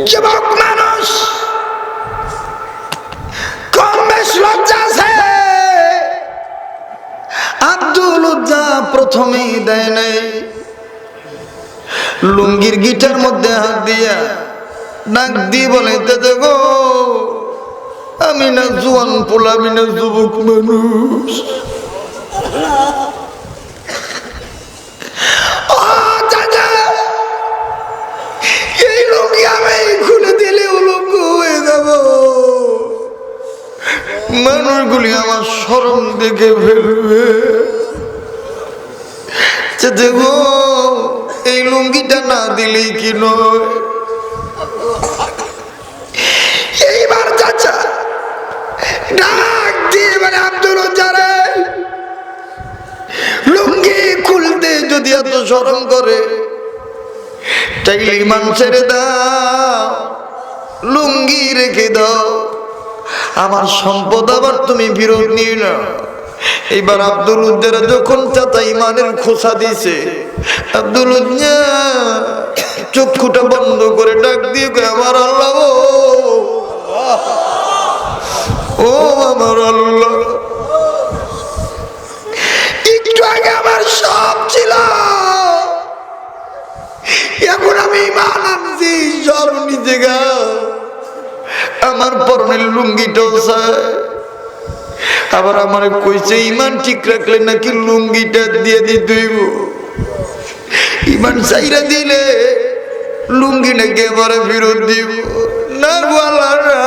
যুবক মানুষ কম বেশ লজ্জা আছে। আব্দুল উজ্জা প্রথমেই দেয় নাই, লুঙ্গির গিটার মধ্যে হাত দিয়া ডাক দিয়ে বলে, দাদা গো, আমি না জোয়ান পোলা, আমি না যুবক মানুষ। এই লুঙ্গি আমি খুলে দিলে উলঙ্গ হয়ে যাব, মানুষগুলি আমার শরম দেখে ফেলবে। দেখো, এই লুঙ্গিটা না দিলেই কি নয়। এইবার চাচা ডাক দিয়ে মানে আব্দুল উজ্জারে, লুঙ্গি খুলতে যদি এত শরম করে তাইলে ইমান ছেড়ে দাও, লুঙ্গি রেখে দাও, আমার সম্পদ আবার তুমি ফেরত নিয়ে না। এবার আব্দুল উজ্জারা যখন চাচা ইমানের খোসা দিছে, আব্দুল উজ্জা চক্ষুটা বন্ধ করে ডাক দিয়ে কয়, আমার আল্লাহ, ও আমার আল্লাহ, একটু আগে আমার সব ছিল, এখন আমি ইমান আনছি, সব নিজে গা, আমার পরনের লুঙ্গিটাও চায়। আবার আমার কইছে ইমান ঠিক রাখলে নাকি লুঙ্গিটা দিয়ে দিতে হইব, ইমান চাইরা দিলে লুঙ্গি নাকি আমার ফেরত দিব না। বলা না,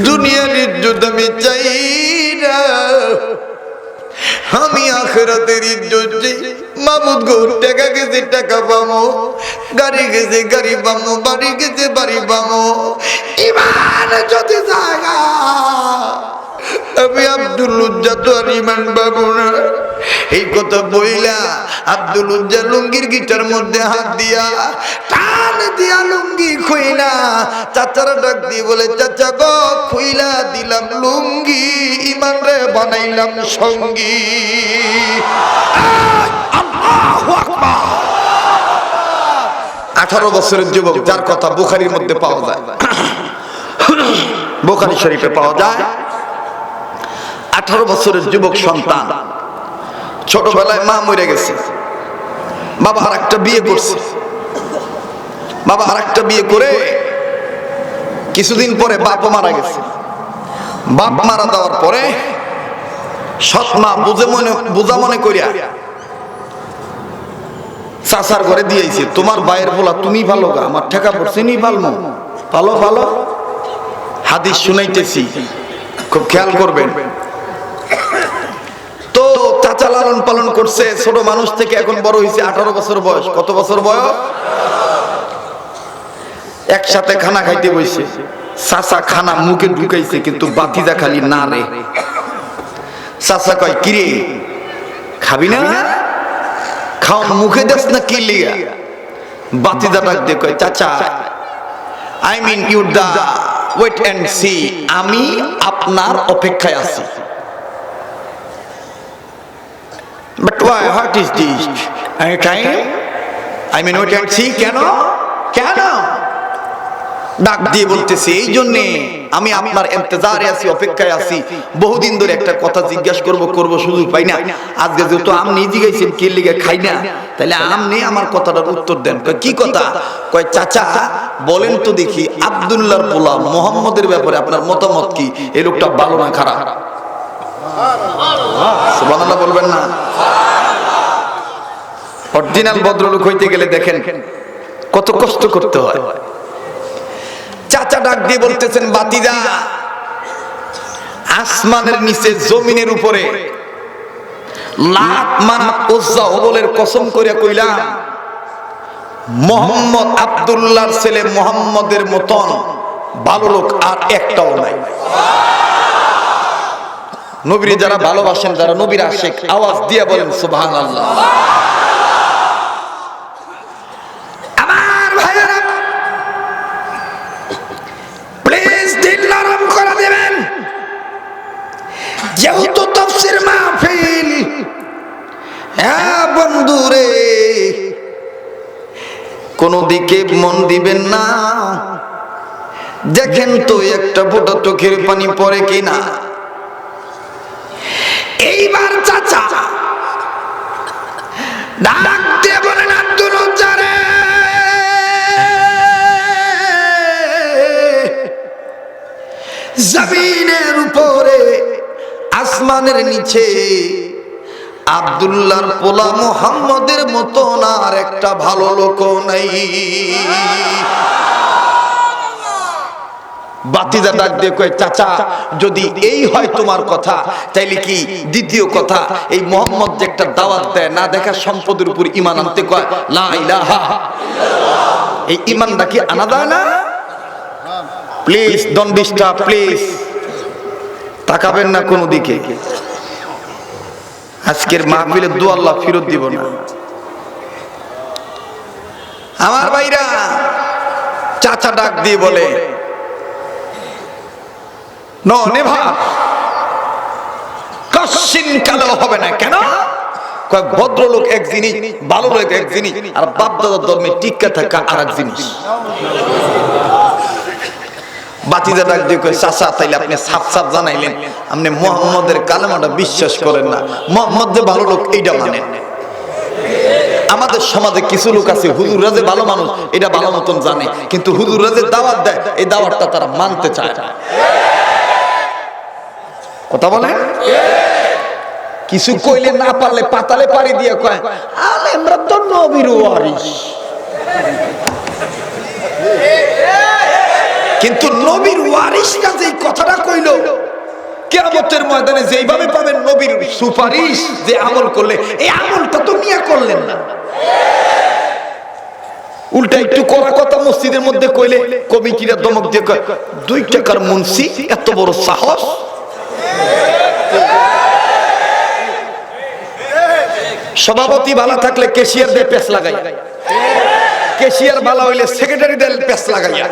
দুনিয়ার ইজ্জত আমি চাই না, আমি আখিরাতের ইজ্জত চাই। মামুদ গো, টাকা গেছে টাকা পামো, গাড়ি গেছে গাড়ি পামো, বাড়ি গেছে বাড়ি পামো, ইমান যদি জায়গা, আমি আব্দুল উজ্জা তো আর ইমান পাবো না। এই কথা বইলা আব্দুল উজ্জা লুঙ্গির গিটার মধ্যে হাত দিয়া টান দিয়া লুঙ্গি খুইলা চাচারা ডাক দিয়ে বলে, চাচা গো, খুইলা দিলাম লুঙ্গি, ইমান রে বানাইলাম সঙ্গী। 18 বছরের যুবক, যার কথা বুখারীর মধ্যে পাওয়া যায়, বুখারী শরীফে পাওয়া যায়। 18 বছরের যুবক সন্তান, ছোটবেলায় মা মরে গেছে, বাবা আরেকটা বিয়ে করছে, বাবা আরেকটা বিয়ে করে কিছুদিন পরে বাপ মারা গেছে। বাপ মারা দেওয়ার পরে সৎ মা বুঝা মনে করিয়া চাচার ঘরে দিয়েছে, তোমার ভাইয়ের বলা তুমি ভালো গা, আমার ঠেকা পড়ছে নি ভালো ভালো ভালো। হাদিস শুনাইতেছি, খুব খেয়াল করবেন। তো চাচা লালন পালন করছে, ছোট মানুষ থেকে এখন বড় হয়েছে, 18 বছর বয়স। কত বছর বয়স? একসাথে খানা খাইতে বসে, চাচা খানা মুখে ঢুকাইছে, কিন্তু বাতিজা খালি না রে। চাচা কয়, কিরে খাবি না? খাওন মুখে দেস না কি লিগা? বাতিজা ডাক দিয়ে কয়, চাচা, I mean you the wait and see, আমি আপনার অপেক্ষায় আছি। But why? What is this? Any time? I mean, wait and see. কেন? কেন? ডাক দিয়ে বলতেছে, এই জন্যে আমি আপনার ইন্তজারে আছি, অপেক্ষায় আছি। বহুদিন ধরে একটা কথা জিজ্ঞাসা করব সুযোগ পাই না। আজকে যেহেতু আপনি জিজ্ঞাসেন কি লিগে খাই না, তাহলে আপনি আমার কথাটার উত্তর দেন। কি কথা? কয়, চাচা বলেন তো দেখি, আব্দুল্লাহর পোলা মুহাম্মদের ব্যাপারে আপনার মতামত কি? এই লোকটা ভালো না খারাপ? সুবহানাল্লাহ বলবেন না? অরিজিনাল ভদ্রলোক হইতে গেলে দেখেন কত কষ্ট করতে হয়। চাচা ডাক দিয়ে বলতেছেন, বাতিজা, আসমানের নিচে জমিনের উপরে লাত মানাত উজ্জা হবলের কসম করিয়া কইলাম, মোহাম্মদ আব্দুল্লাহর ছেলে মোহাম্মদের মতন ভালো লোক আর একটাও নাই। নবীর যারা ভালোবাসেন, যারা নবীর আশিক, আওয়াজ দিয়ে বলেন সুবহানাল্লাহ। আমার ভাইরা, প্লিজ দিল নরম করে দেবেন। যেহেতু তাফসীর মাহফিল, হ্যাঁ বন্ধুরে, কোনো দিকে মন দিবেন না। দেখেন তো একটা ফোঁটা চোখের পানি পড়ে কিনা। এইবার চাচা ডাক দিয়ে বলেন, আব্দুল উজ্জারে, জমিনের উপরে আসমানের নিচে আব্দুল্লাহর পোলা মুহাম্মদের মতন আর একটা ভালো লোক নাই। বাতিজা ডাক দিয়ে কয়, চাচা যদি এই হয় তোমার কথা, তাইলে কি দ্বিতীয় কথা, এই মুহাম্মদ যে একটা দাওয়াত দেয় না দেখা সম্পদের উপর ঈমান আনতে কয়, লা ইলাহা ইল্লাল্লাহ, এই ঈমানটা কি আনা যায় না? প্লিজ ডোন্ট ডিস্টার্ব, প্লিজ তাকাবেন না কোনো দিকে। আজকের মাহফিলে দোয়া আল্লাহ ফেরত দিব না। আমার ভাইরা, চাচা ডাক দিয়ে বলে, নো নেভার, কশিন কালেও হবে না। কেন? কয় ভদ্রলোক এক জিনিস, ভালো লোক এক জিনিস, আর বাপ দাদার ধর্মে টিকা থাকা আর এক জিনিস। বাতিজা ডাক দিয়ে কয়, চাচা তাইলে আপনি সাফ সাফ জানাইলেন আপনি মুহাম্মদের কালেমাটা বিশ্বাস করেন না, মুহাম্মদ যে ভালো লোক এইটা মানেন। আমাদের সমাজে কিছু লোক আছে হুজুররা যে ভালো মানুষ এটা ভালো মতন জানে, কিন্তু হুজুররা যে দাওয়াত দেয় এই দাওয়াতটা তারা মানতে চায় না। কথা বলে, কিছু কইলে না পারলে পাতালে পাড়ি দিয়ে কয়, আমরা তো নবীর ওয়ারিস। কিন্তু নবীর ওয়ারিসটা যে কথাটা কইল, কিয়ামতের ময়দানে যেইভাবে পাবেন নবীর সুপারিশ যে আমল করলে, এই আমলটা তো মিয়া করলেন না। উল্টা একটু কড়া কথা মসজিদের মধ্যে কইলে কমিটিরা দমক দিয়ে কয়, 2 টাকার মুন্সি এত বড় সাহস। সভাপতি ভালো থাকলে ক্যাশিয়ার দিয়ে পেছ লাগাই, ক্যাশিয়ার ভালো হইলে সেক্রেটারি দিয়ে পেছ লাগাইয়া।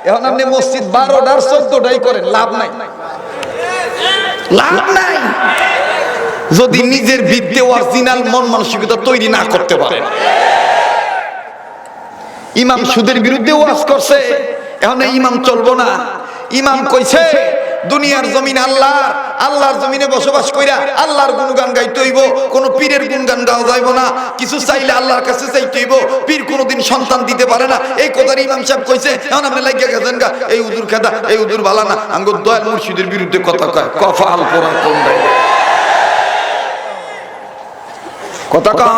এখন আপনি মসজিদ 12টার 14টাই করেন, লাভ নাই, লাভ নাই যদি নিজের ভিত্তি অরিজিনাল মন মানসিকতা তৈরি না করতে পারেন। ইমাম সুদের বিরুদ্ধে ওয়াজ করছে, এখন ইমাম চলবো না। ইমাম কইছে দুনিয়ার জমিন আল্লাহর, আল্লাহর জমিনে বসবাস কইরা আল্লাহর গুণগান গাইতে হইব, কোন পীরের গুণগান গাওয়া যাইব না। কিছু চাইলে আল্লাহর কাছে চাইতে হইব, পীর কোনোদিন সন্তান দিতে পারে না। এই কথার ইমাম সাহেব কইছে, এখন আপনি লাগিয়া গেছেন গা এই উদুর খেদা, এই উদুর ভালো না, আঙ্গ দয়াল মুর্শিদের বিরুদ্ধে কথা কয়। কফাল পোড়া কোন দেয় কথা কন,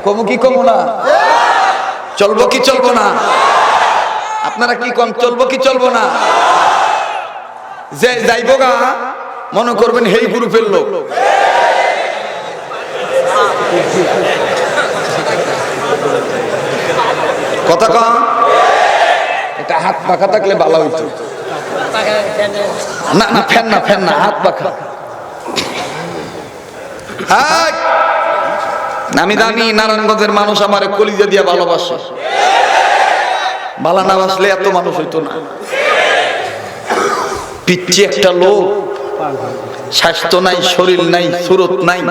কমু কি কমু না, চলবো কি চলবো না? আপনারা কি কম, চলবো কি চলবো না? যে যাইবো গা মনে করবেন হেই গ্রুপের লোক। কথা কম, এটা হাত পাখা থাকলে ভালো হইতো। না না, ফ্যান না, ফ্যান না, হাত পাখা। আমি জানি নারায়ণগঞ্জের মানুষ আমার কলিজা দিয়া ভালোবাসে, ভালো না বাসলে এত মানুষ হইতো না। পিচ্ছি একটা লোক, স্বাস্থ্য নাই, শরীর নাই, সুরত নাই,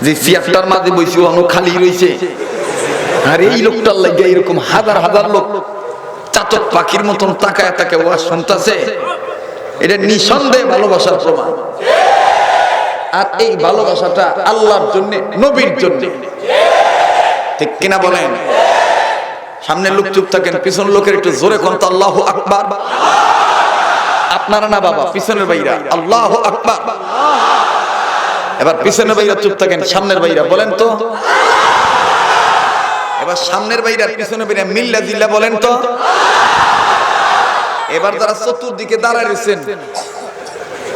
যে চেয়ারটার মাঝে বইছে ওখানে খালি রইছে। আর এই লোকটার লাগে এরকম হাজার হাজার লোক চাতক পাখির মতন তাকায় তাকে ওয়াজ শুনতেছে, এটা নিঃসন্দেহে ভালোবাসার প্রমাণ। আর এই ভালোবাসাটা আল্লাহর জন্য, নবীর জন্য, ঠিক কিনা বলেন? সামনের লোক চুপ থাকেন, পিছন লোকের একটু জোরে কোন তো আল্লাহু আকবার। আপনারা না বাবা, পিছনের ভাইরা আল্লাহু আকবার। এবার পিছনের ভাইরা চুপ থাকেন, সামনের ভাইরা বলেন তো। এবার সামনের ভাইরা পিছনের ভাইরা মিল্লা দিল্লা বলেন তো। এবার যারা চতুর্দিকে দাঁড়ায় রয়েছেন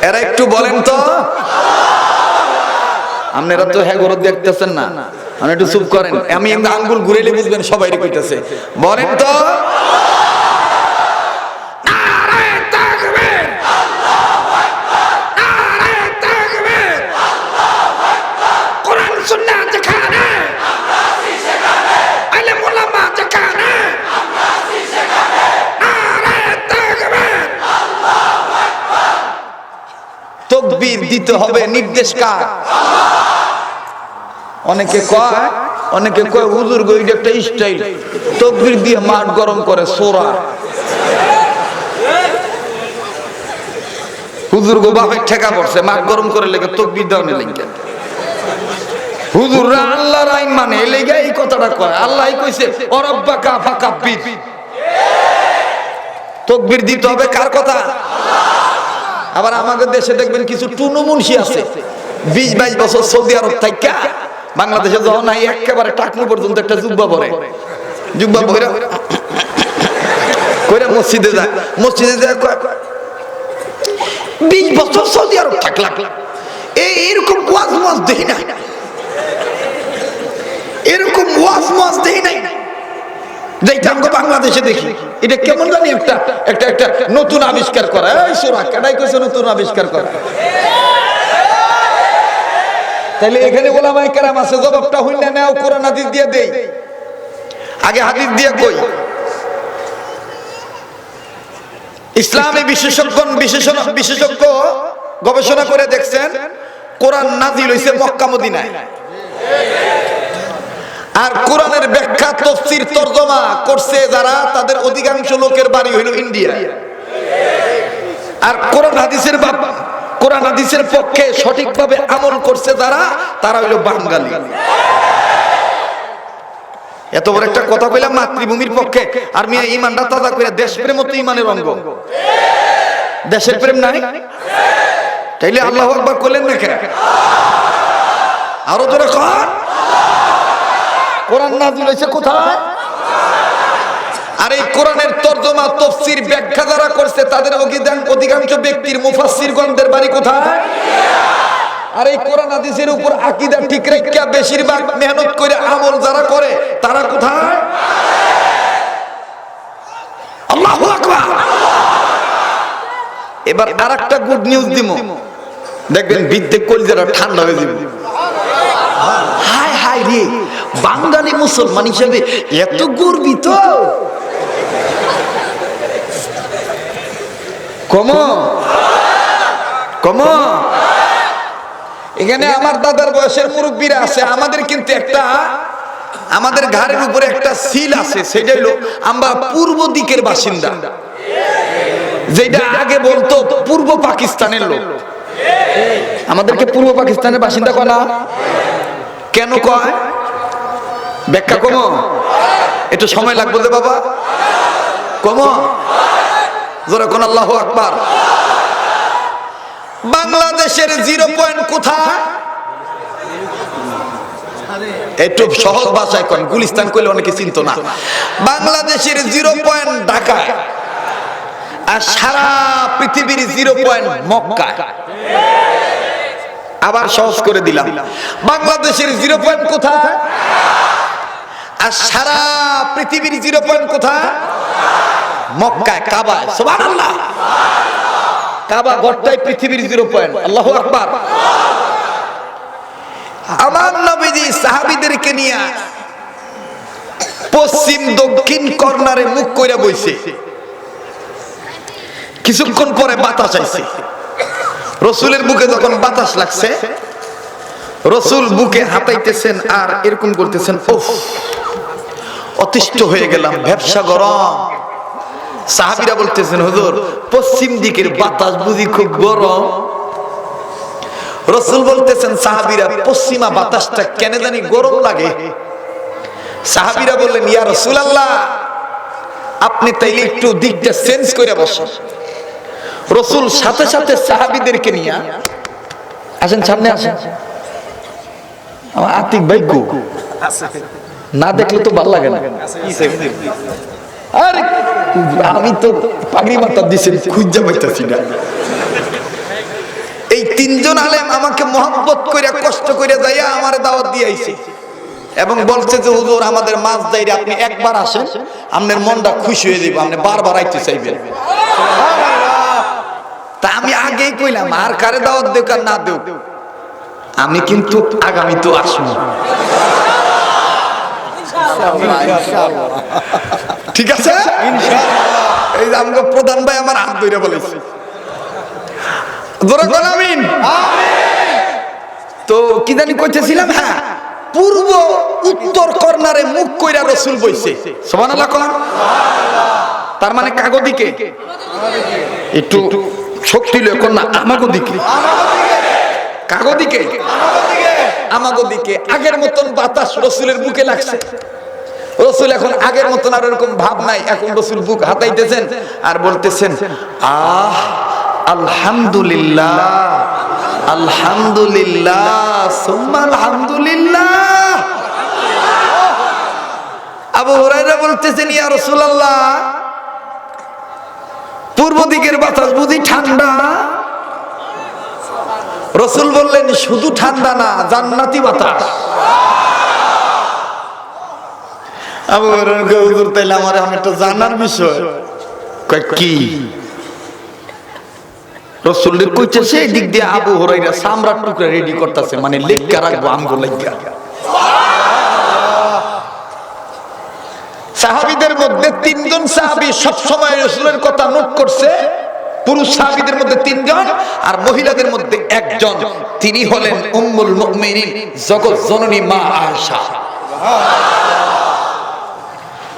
এরা একটু বলেন তো। আপনারা তো হ্যাঁ গরত দেখতেছেন না, আপনি একটু চুপ করেন। আমি আঙ্গুল ঘুরেলে বুঝবেন সবাই কইতেছে, বলেন তো। তাকবীর দিতে হবে, নির্দেশ কার? অনেকে কয় অনেকে কয় হুজুর গো এটা একটা স্টাইল, তাকবীর দিয়ে মাঠ গরম করে সোরা। হুজুর গো বাপের ঠেকা পড়ছে, মাঠ গরম করে লেগে তাকবীর দাও না লেগে। হুজুররা আল্লাহর আইন মানে এই লেগে এই কথাটা কয়। আল্লাহই কইছে অরাব্বাকা ফাকাব্বির, তাকবীর দিতে হবে কার কথা? আবার আমাদের দেশে দেখবেন কিছু টুনু মুন্সি আছে 20-22 বছর সৌদি আরব থাইকা বাংলাদেশে যখন নাই একেবারে টাকনু পর্যন্ত একটা জুব্বা পরে, জুব্বা পরে কইরা মসজিদে যায়, মসজিদে যায় 20 বছর সৌদি আরব থাকলাম, এইরকম ওয়াজ ওয়াজ দেই না, এরকম ওয়াজ ওয়াজ দেই নাই যেটা আমরা বাংলাদেশে দেখি। এটা কেমন জানি একটা একটা একটা নতুন আবিষ্কার করা। এই সোরা কাটাই কইছে নতুন আবিষ্কার করা। তাহলে এখানে ওলামায়ে কেরাম আছে, জবাবটা হইনা নাও, কোরআন হাদিস দিয়ে দেই। আগে হাদিস দিয়ে কই। ইসলামী বিশেষজ্ঞ গবেষণা করে দেখছেন কোরআন নাজিল হইছে মক্কা মদিনায়, আর কোরআনের ব্যাখ্যা তাফসীর তরজমা করছে যারা, তাদের অধিকাংশ লোকের বাড়ি হইল ইন্ডিয়ায়। আর কোরআন হাদিসের পক্ষে সঠিকভাবে আমল করছে যারা, তারা হইল বাঙালি। এত বড় একটা কথা কইলাম মাতৃভূমির পক্ষে, আর মিয়া ঈমানটা তাজা করে দেশপ্রেম তো ঈমানের অঙ্গ। দেশের প্রেম নাই তাইলে আল্লাহু আকবার কইলেন না কেন? আরো জোরে কর। কোরআন নাযিল হইছে কোথায়? আর এই কোরআনের তরজমা তাফসীর ব্যাখ্যা যারা করছে তাদের অধিকাংশ ব্যক্তির মুফাসসিরগণদের বাড়ি কোথায়? আর এই কোরআন হাদিসের উপর আকীদা ঠিক রাখিয়া বেশিরভাগ মেহনত করে আমল যারা করে তারা কোথায়? আল্লাহু আকবার। এবার আরেকটা গুড নিউজ দিমু, দেখবেন বিদ্যে কলিজাটা ঠান্ডা হয়ে যাবে। হায় হায় রে, বাঙালি মুসলমান হিসেবে এত গর্বিত। এখানে আমার দাদার বয়সের মুরব্বীরা আছে, আমাদের কিন্তু একটা, আমাদের ঘাড়ের উপরে একটা সিল আছে, সেটা হলো আমরা পূর্ব দিকের বাসিন্দা। যেটা আগে বলতো পূর্ব পাকিস্তানের লোক, আমাদেরকে পূর্ব পাকিস্তানের বাসিন্দা কয় না। কেন কয়? ব্যাখ্যা কম, একটু সময় লাগবে যে বাবা, কম জোরে কোন আল্লাহু আকবার। বাংলাদেশের 0 পয়েন্ট কোথায়? একটু সহজ ভাষায় কোন, গুলিস্তান কইলে অনেকে চিনতো না। বাংলাদেশের 0 পয়েন্ট ঢাকায়, আর সারা পৃথিবীর 0 পয়েন্ট মক্কায়। আবার সহজ করে দিলাম, বাংলাদেশের 0 পয়েন্ট কোথায়? আর সারা পৃথিবীর 0 পয়েন্ট কোথায়? মক্কায়, কাবায়। সুবহানাল্লাহ। কাবা ঘরটাই পৃথিবীর 0 পয়েন্ট। আল্লাহু আকবার। আমার নবীজি সাহাবীদেরকে নিয়ে পশ্চিম দক্ষিণ কর্নারে মুখ কইরা বইছে। কিছুক্ষণ পরে বাতাস আইছে, রসুলের বুকে যখন বাতাস লাগছে, রসুল বুকে হাতাইতেছেন আর এরকম করতেছেন, উফ অতিষ্ঠ হয়ে গেলাম, ব্যবসা গরম। সাহাবীরা বলতেছেন, হুজুর পশ্চিম দিকের বাতাস বুঝি খুব গরম? রসুল বলতেছেন, সাহাবীরা পশ্চিমা বাতাসটা কেন জানি গরম লাগে। সাহাবীরা বললেন, ইয়া রাসূলুল্লাহ আপনি তাইলে একটু দিকটা চেঞ্জ করে বসেন। রসুল সাথে সাথে সাহাবীদেরকে নিয়ে, আসেন সামনে আসেন, আমার আতিক ভাই না দেখলে তো ভালো লাগে না। আরে আমি তো পাগড়ি মাথা দিছেন খুঁজা পাইতাছি না। এই 3 জন আলেম আমাকে মহব্বত করে কষ্ট করে যাইয়া আমারে দাওয়াত দিয়ে আইছে এবং বলছে যে হুজুর আমাদের মাছ দাইরে আপনি একবার আসেন, আপনার মনটা খুশি হয়ে যাবে, আপনি বারবার আইতে চাইবেন। তা আমি আগেই কইলাম, আর কারে দাওয়াত দেও আর না দেও, আমি কিন্তু আগামী তো আসবো। ঠিক আছে ইনশাআল্লাহ। এই যে আমাদের প্রধান ভাই আমার হাত ধরে বলেছে, জোরে বল আমিন। তো কি জানি কইতেছিলাম, হ্যাঁ পূর্ব উত্তর কর্নারে মুখ কইরা রাসূল বইছে। সুবহানাল্লাহ কোন? তার মানে কাগো দিকে একটু শক্তি লয় না, আমাগো দিকে, কাগো দিকে, আমাগো দিকে। আগের মতন বাতাস রাসূলের বুকে লাগছে। রাসূল এখন আগের মতন আর এরকম ভাব নাই। এখন রাসূল বুক হাতাইতেছেন আর বলতেছেন, আহ আলহামদুলিল্লাহ, আলহামদুলিল্লাহ, সুম্মা আলহামদুলিল্লাহ। আবু হুরায়রা বলতেছেন, ইয়া রাসূলুল্লাহ, পূর্ব দিকের বাতাস বুঝি ঠান্ডা? রাসূল বললেন, শুধু ঠান্ডা না, জান্নাতি বাতাস। আবু হুরায়রা হুজুর তাইলে আমার একটা জানার বিষয়। কয় কি? রাসূলের কইতেছে এদিক দিয়ে আবু হুরায়রা চামড়ার টুকরা রেডি করতেছে, মানে লেখা রাখবো আমগো লেখা। সাহাবীদের মধ্যে তিনজন সাহাবী সব সময় রাসূলের কথা নোট করছে। পুরুষ সাহাবীদের মধ্যে তিনজন আর মহিলাদের মধ্যে একজন, তিনি হলেন উম্মুল মুমিনিন জগৎ জননী মা আয়েশা।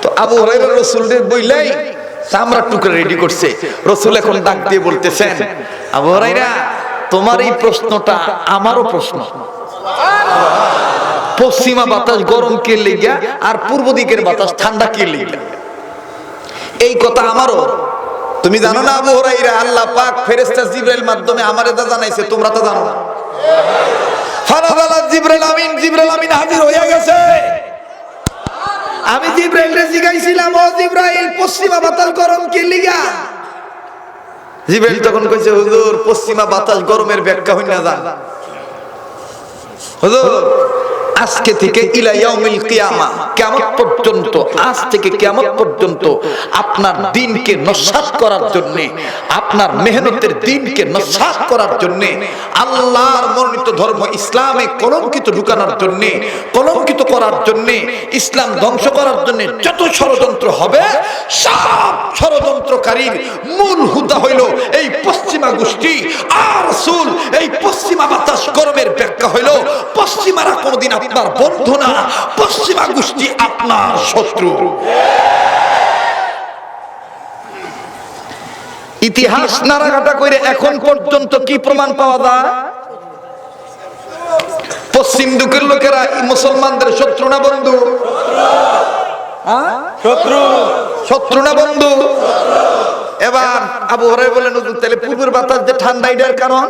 তো আবু হুরায়রা রাসূলের বইলাই চামড়ার টুকরা রেডি করছে। রাসূল এখন ডাক দিয়ে বলতেছেন, আবু হুরায়রা, তোমার এই প্রশ্নটা আমারও প্রশ্ন। পশ্চিমা বাতাস গরম কে লেগা আর পূর্ব দিকের বাতাস ঠান্ডা কে লেগা? এই কথা আমারও। তুমি জানো না আবু হুরায়রা, আল্লাহ পাক ফেরেশতা জিবরাইল মাধ্যমে আমারে তা জানাইছে, তোমরা তো জানো না। ফানাজালা জিবরাইল আমিন, জিবরাইল আমিন হাজির হয়ে গেছে। আমি জিবরাইলকে জিজ্ঞাসিলাম, ও জিবরাইল, পশ্চিমা বাতাস গরম কে লিগা? জিবরাইল তখন কইছে, হুজুর, পশ্চিমা বাতাস গরমের ব্যাখ্যা হইনা যান। হুজুর, আজকে থেকে ইলা ইয়াউমিল কিয়ামা, কিয়ামত পর্যন্ত, আজ থেকে কিয়ামত পর্যন্ত আপনার দ্বীনকে নস্যাৎ করার জন্য, আপনার মেহনতের দ্বীনকে নস্যাৎ করার জন্য, আল্লাহর মনোনীত ধর্ম ইসলামে কলঙ্কিত ঢুকানোর জন্য, কলঙ্কিত করার জন্য, ইসলাম ধ্বংস করার জন্য যত ষড়যন্ত্র হবে, সব ষড়যন্ত্রকারীর মূল হুদা হইল এই পশ্চিমা গোষ্ঠী। আর রাসূল এই পশ্চিমা বাতাস গরমের ব্যাখ্যা হইল, পশ্চিমারা কোনদিন আপনার বন্ধু না, পশ্চিমা গোষ্ঠী আপনার শত্রু। ইতিহাস নাড়াঘাটা করে এখন পর্যন্ত কি প্রমাণ পাওয়া যায়? পশ্চিম দিকের লোকেরা মুসলমানদের শত্রু না বন্ধু? শত্রু। শত্রু না বন্ধু? এবার আবু হুরায়রা বলেন, হুজুর, তাহলে পূর্বের বাতাস যে ঠান্ডা, এটার কারণ?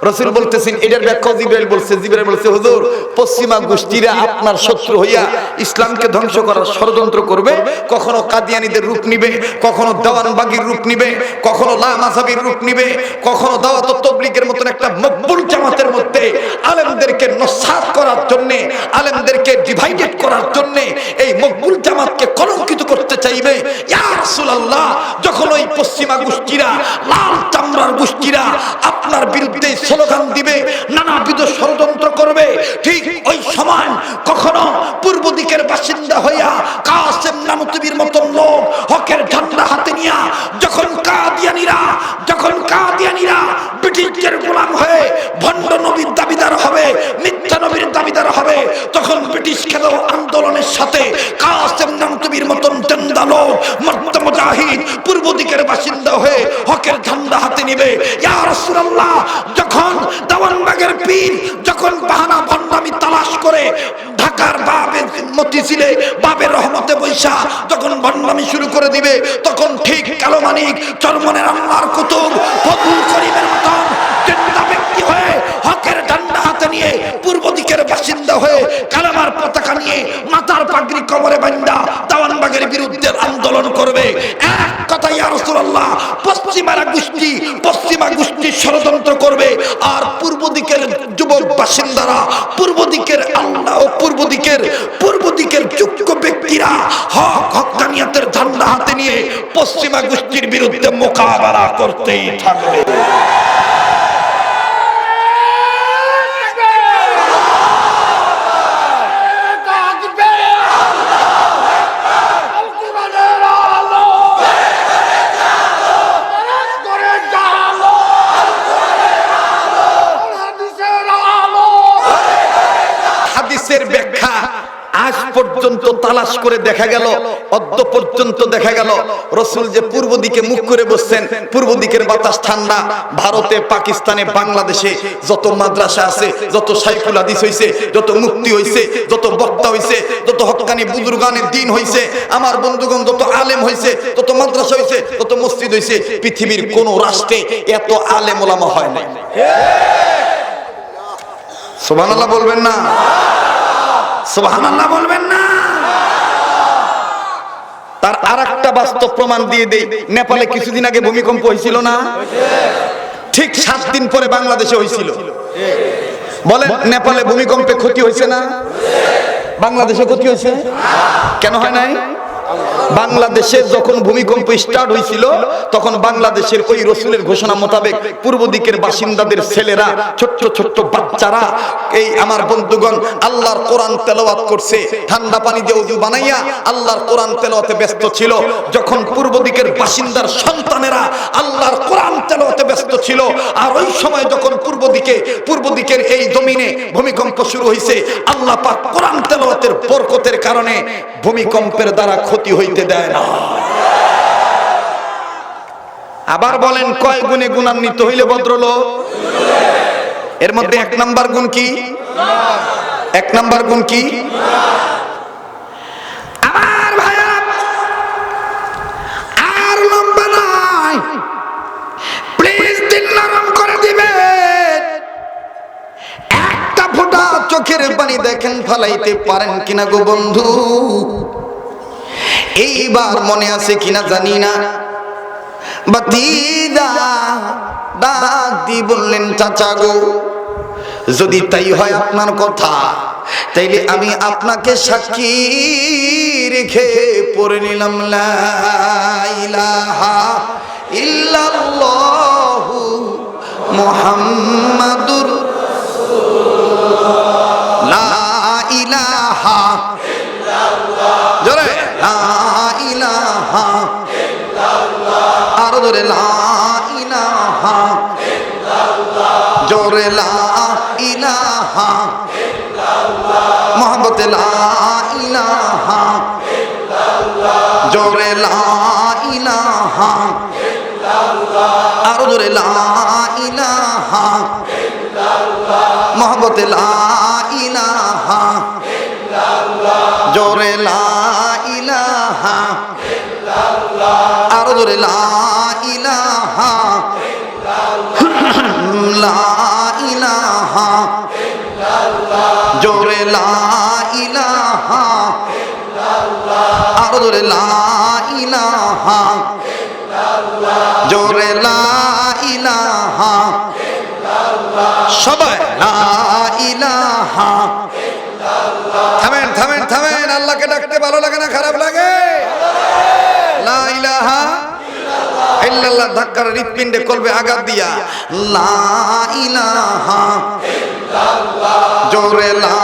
রাসূল বলতেছেন, এটার ব্যাখ্যা জিবরাইল বলছে। জিবরাইল বলছে, হুজুর, পশ্চিমা গোষ্ঠীরা আপনার শত্রু হইয়া ইসলামকে ধ্বংস করার ষড়যন্ত্র করবে। কখনো কাদিয়ানীদের রূপ নিবে, কখনো দেওয়ানবাগীর রূপ নিবে, কখনো লামাযাবির রূপ নিবে, কখনো দাওয়াত তাবলীগের মতন একটা মকবুল জামাতের মধ্যে আলেমদেরকে নস্যাৎ করার জন্য, আলেমদেরকে ডিভাইডেড করার জন্য এই মকবুল জামাতকে কলঙ্কিত করতে চাইবে। ইয়া রাসূলুল্লাহ, যখন ওই পশ্চিমা গোষ্ঠীরা, লাল চামড়ার গোষ্ঠীরা আপনার বিরুদ্ধে স্লোগান দিবে, নানাবিধ ষড়যন্ত্র করবে, ঠিক ওই সময় কখনো পূর্ব দিকের বাসিন্দা হইয়া কাসেম নানুতুবির মতন লোক হকের ঝান্ডা হাতে নিয়া যখন কাদিয়ানীরা ব্রিটিশদের গোলাম হয়ে ভণ্ড নবীর দাবিদার হবে, মিথ্যা নবীর দাবিদার হবে, তখন ব্রিটিশ খেলো আন্দোলনের সাথে কাসেম নানুতুবির মতন জেন্দা লোক মর্দা মুজাহিদ পূর্ব দিকের বাসিন্দা হয়ে হকের ঝান্ডা হাতে নিবে। ইয়া রাসূলুল্লাহ, যখন দেওয়ানবাগের পীর যখন বাহানা ভণ্ডামি তালাশ করে ঢাকার বাবে মতিঝিলে বাবের রহমতে বৈশা যখন ভণ্ডামি শুরু করে দিবে, তখন ঠিক কালো মানিক চরমনের আল্লাহর কুতুব ফজলুল করিমের মতন জিন্দা ব্যক্তি হয়ে হকের ঝান্ডা হাতে নিয়ে পূর্ব দিকের বাসিন্দা হয়ে কালেমার পতাকা নিয়ে মাথার পাগড়ি কোমরে বাঁধা দেওয়ানবাগের বিরুদ্ধে আন্দোলন করবে। এক কথা, ইয়া রাসূলুল্লাহ, পশ্চিমা গোষ্ঠী ষড়যন্ত্র করবে, আর পূর্ব দিকের যুবক বাসিন্দারা, পূর্ব দিকের আল্লাহ ও পূর্ব দিকের যোগ্য ব্যক্তিরা হক্কানিয়াতের ঝান্ডা হাতে নিয়ে পশ্চিমা গোষ্ঠীর বিরুদ্ধে মোকাবেলা করতেই থাকবে। হাদিসের ব্যাখ্যা আজ পর্যন্ত তালাশ করে দেখা গেল, অদ্য পর্যন্ত দেখা গেল রাসূল যে পূর্ব দিকে মুখ করে বসছেন, পূর্ব দিকের বাতাস ঠান্ডা। ভারতে, পাকিস্তানে, বাংলাদেশে যত মাদ্রাসা আছে, যত শাইখুল হাদিস হইছে, যত মুফতি হইছে, যত বক্তা হইছে, যত হক্কানি বুজুর্গানে দ্বীন হইছে, আমার বন্ধুগণ যত আলেম হইছে, তত মাদ্রাসা হইছে, তত মসজিদ হইছে, পৃথিবীর কোন রাষ্ট্রে এত আলেম ওলামা হয় নাই। সুবহানাল্লাহ বলবেন না? সুবহানাল্লাহ বলবেন না? তার আরেকটা বাস্তব প্রমাণ দিয়ে দেই। নেপালে কিছুদিন আগে ভূমিকম্প হয়েছিল না? ঠিক 7 দিন পরে বাংলাদেশে হয়েছিল। বলেন, নেপালে ভূমিকম্পে ক্ষতি হয়েছে না? বাংলাদেশে ক্ষতি হয়েছে? কেন হয় নাই? বাংলাদেশে যখন ভূমিকম্প স্টার্ট হয়েছিল, তখন বাংলাদেশের ওই রাসূলের ঘোষণা মোতাবেক পূর্ব দিকের বাসিন্দাদের ছেলেরা, ছোট্ট ছোট্ট বাচ্চারা, এই আমার বন্ধুগণ আল্লাহর কোরআন তেলাওয়াত করছে। ঠান্ডা পানি দিয়ে ওযু বানাইয়া আল্লাহর কোরআন তেলাওয়াতে ব্যস্ত ছিল। যখন পূর্ব দিকের বাসিন্দার সন্তানেরা আল্লাহর কোরআন তেলাওয়াতে ব্যস্ত ছিল, আর ওই সময় যখন পূর্ব দিকের এই জমিনে ভূমিকম্প শুরু হয়েছে, আল্লাহ পাক কোরআন তেলাওয়াতের বরকতের কারণে ভূমিকম্পের দ্বারা ক্ষতি হইতে দেয় না। আবার বলেন, কয় গুণে গুণান্বিত হইলে ভদ্রলোক? এর মধ্যে 1 নাম্বার গুণ কি? 1 নাম্বার গুণ কি? আমার ভাইরা, আর লম্বা নাই, প্লিজ দিল নরম করে দিবেন। একটা ফোঁটা চোখের পানি দেখেন ফালাইতে পারেন কিনা গো বন্ধু? এইবার মনে আছে কিনা জানি না, বাতিদা ডাক দি বললেন, চাচা গো, যদি তাই হয় আপনার কথা, তাইলে আমি আপনাকে সাক্ষী রেখে পড়ে নিলাম লা ইলাহা ইল্লাল্লাহু মুহাম্মাদুর রাসূলুল্লাহ। লা ইলাহা ইল্লাল্লাহ, জোরে লা ইলাহা ইল্লাল্লাহ, আরো জোরে লা ইলাহা ইল্লাল্লাহ, জোরে লা ইলাহা ইল্লাল্লাহ, মুহাম্মদ লা ইলাহা ইল্লাল্লাহ, জোরে লা ইলাহা ইল্লাল্লাহ, আরো জোরে লা ইলাহা ইল্লাল্লাহ, মুহাম্মদ লা ইলাহা ইল্লাল্লাহ, জোরে লা ইলাহা ইল্লাল্লাহ, আরো জোরে লা ইলাহা ইল্লাল্লাহ, লা ইলাহা ইল্লাল্লাহ, জোরে লা ইলাহা ইল্লাল্লাহ, আরো জোরে লা ইলাহা ইল্লাল্লাহ, জোরে লা ইলাহা ইল্লাল্লাহ, সবাই লা ইলাহা ইল্লাল্লাহ। থামেন থামেন থামেন, আল্লাহকে ডাকতে ভালো লাগে না খারাপ লাগে? লা ইলাহা ইল্লাল্লাহ ধাক্কার হৃৎপিণ্ডে কলবে আঘাত দিয়া লা ইলাহা ইল্লাল্লাহ, জোরে লা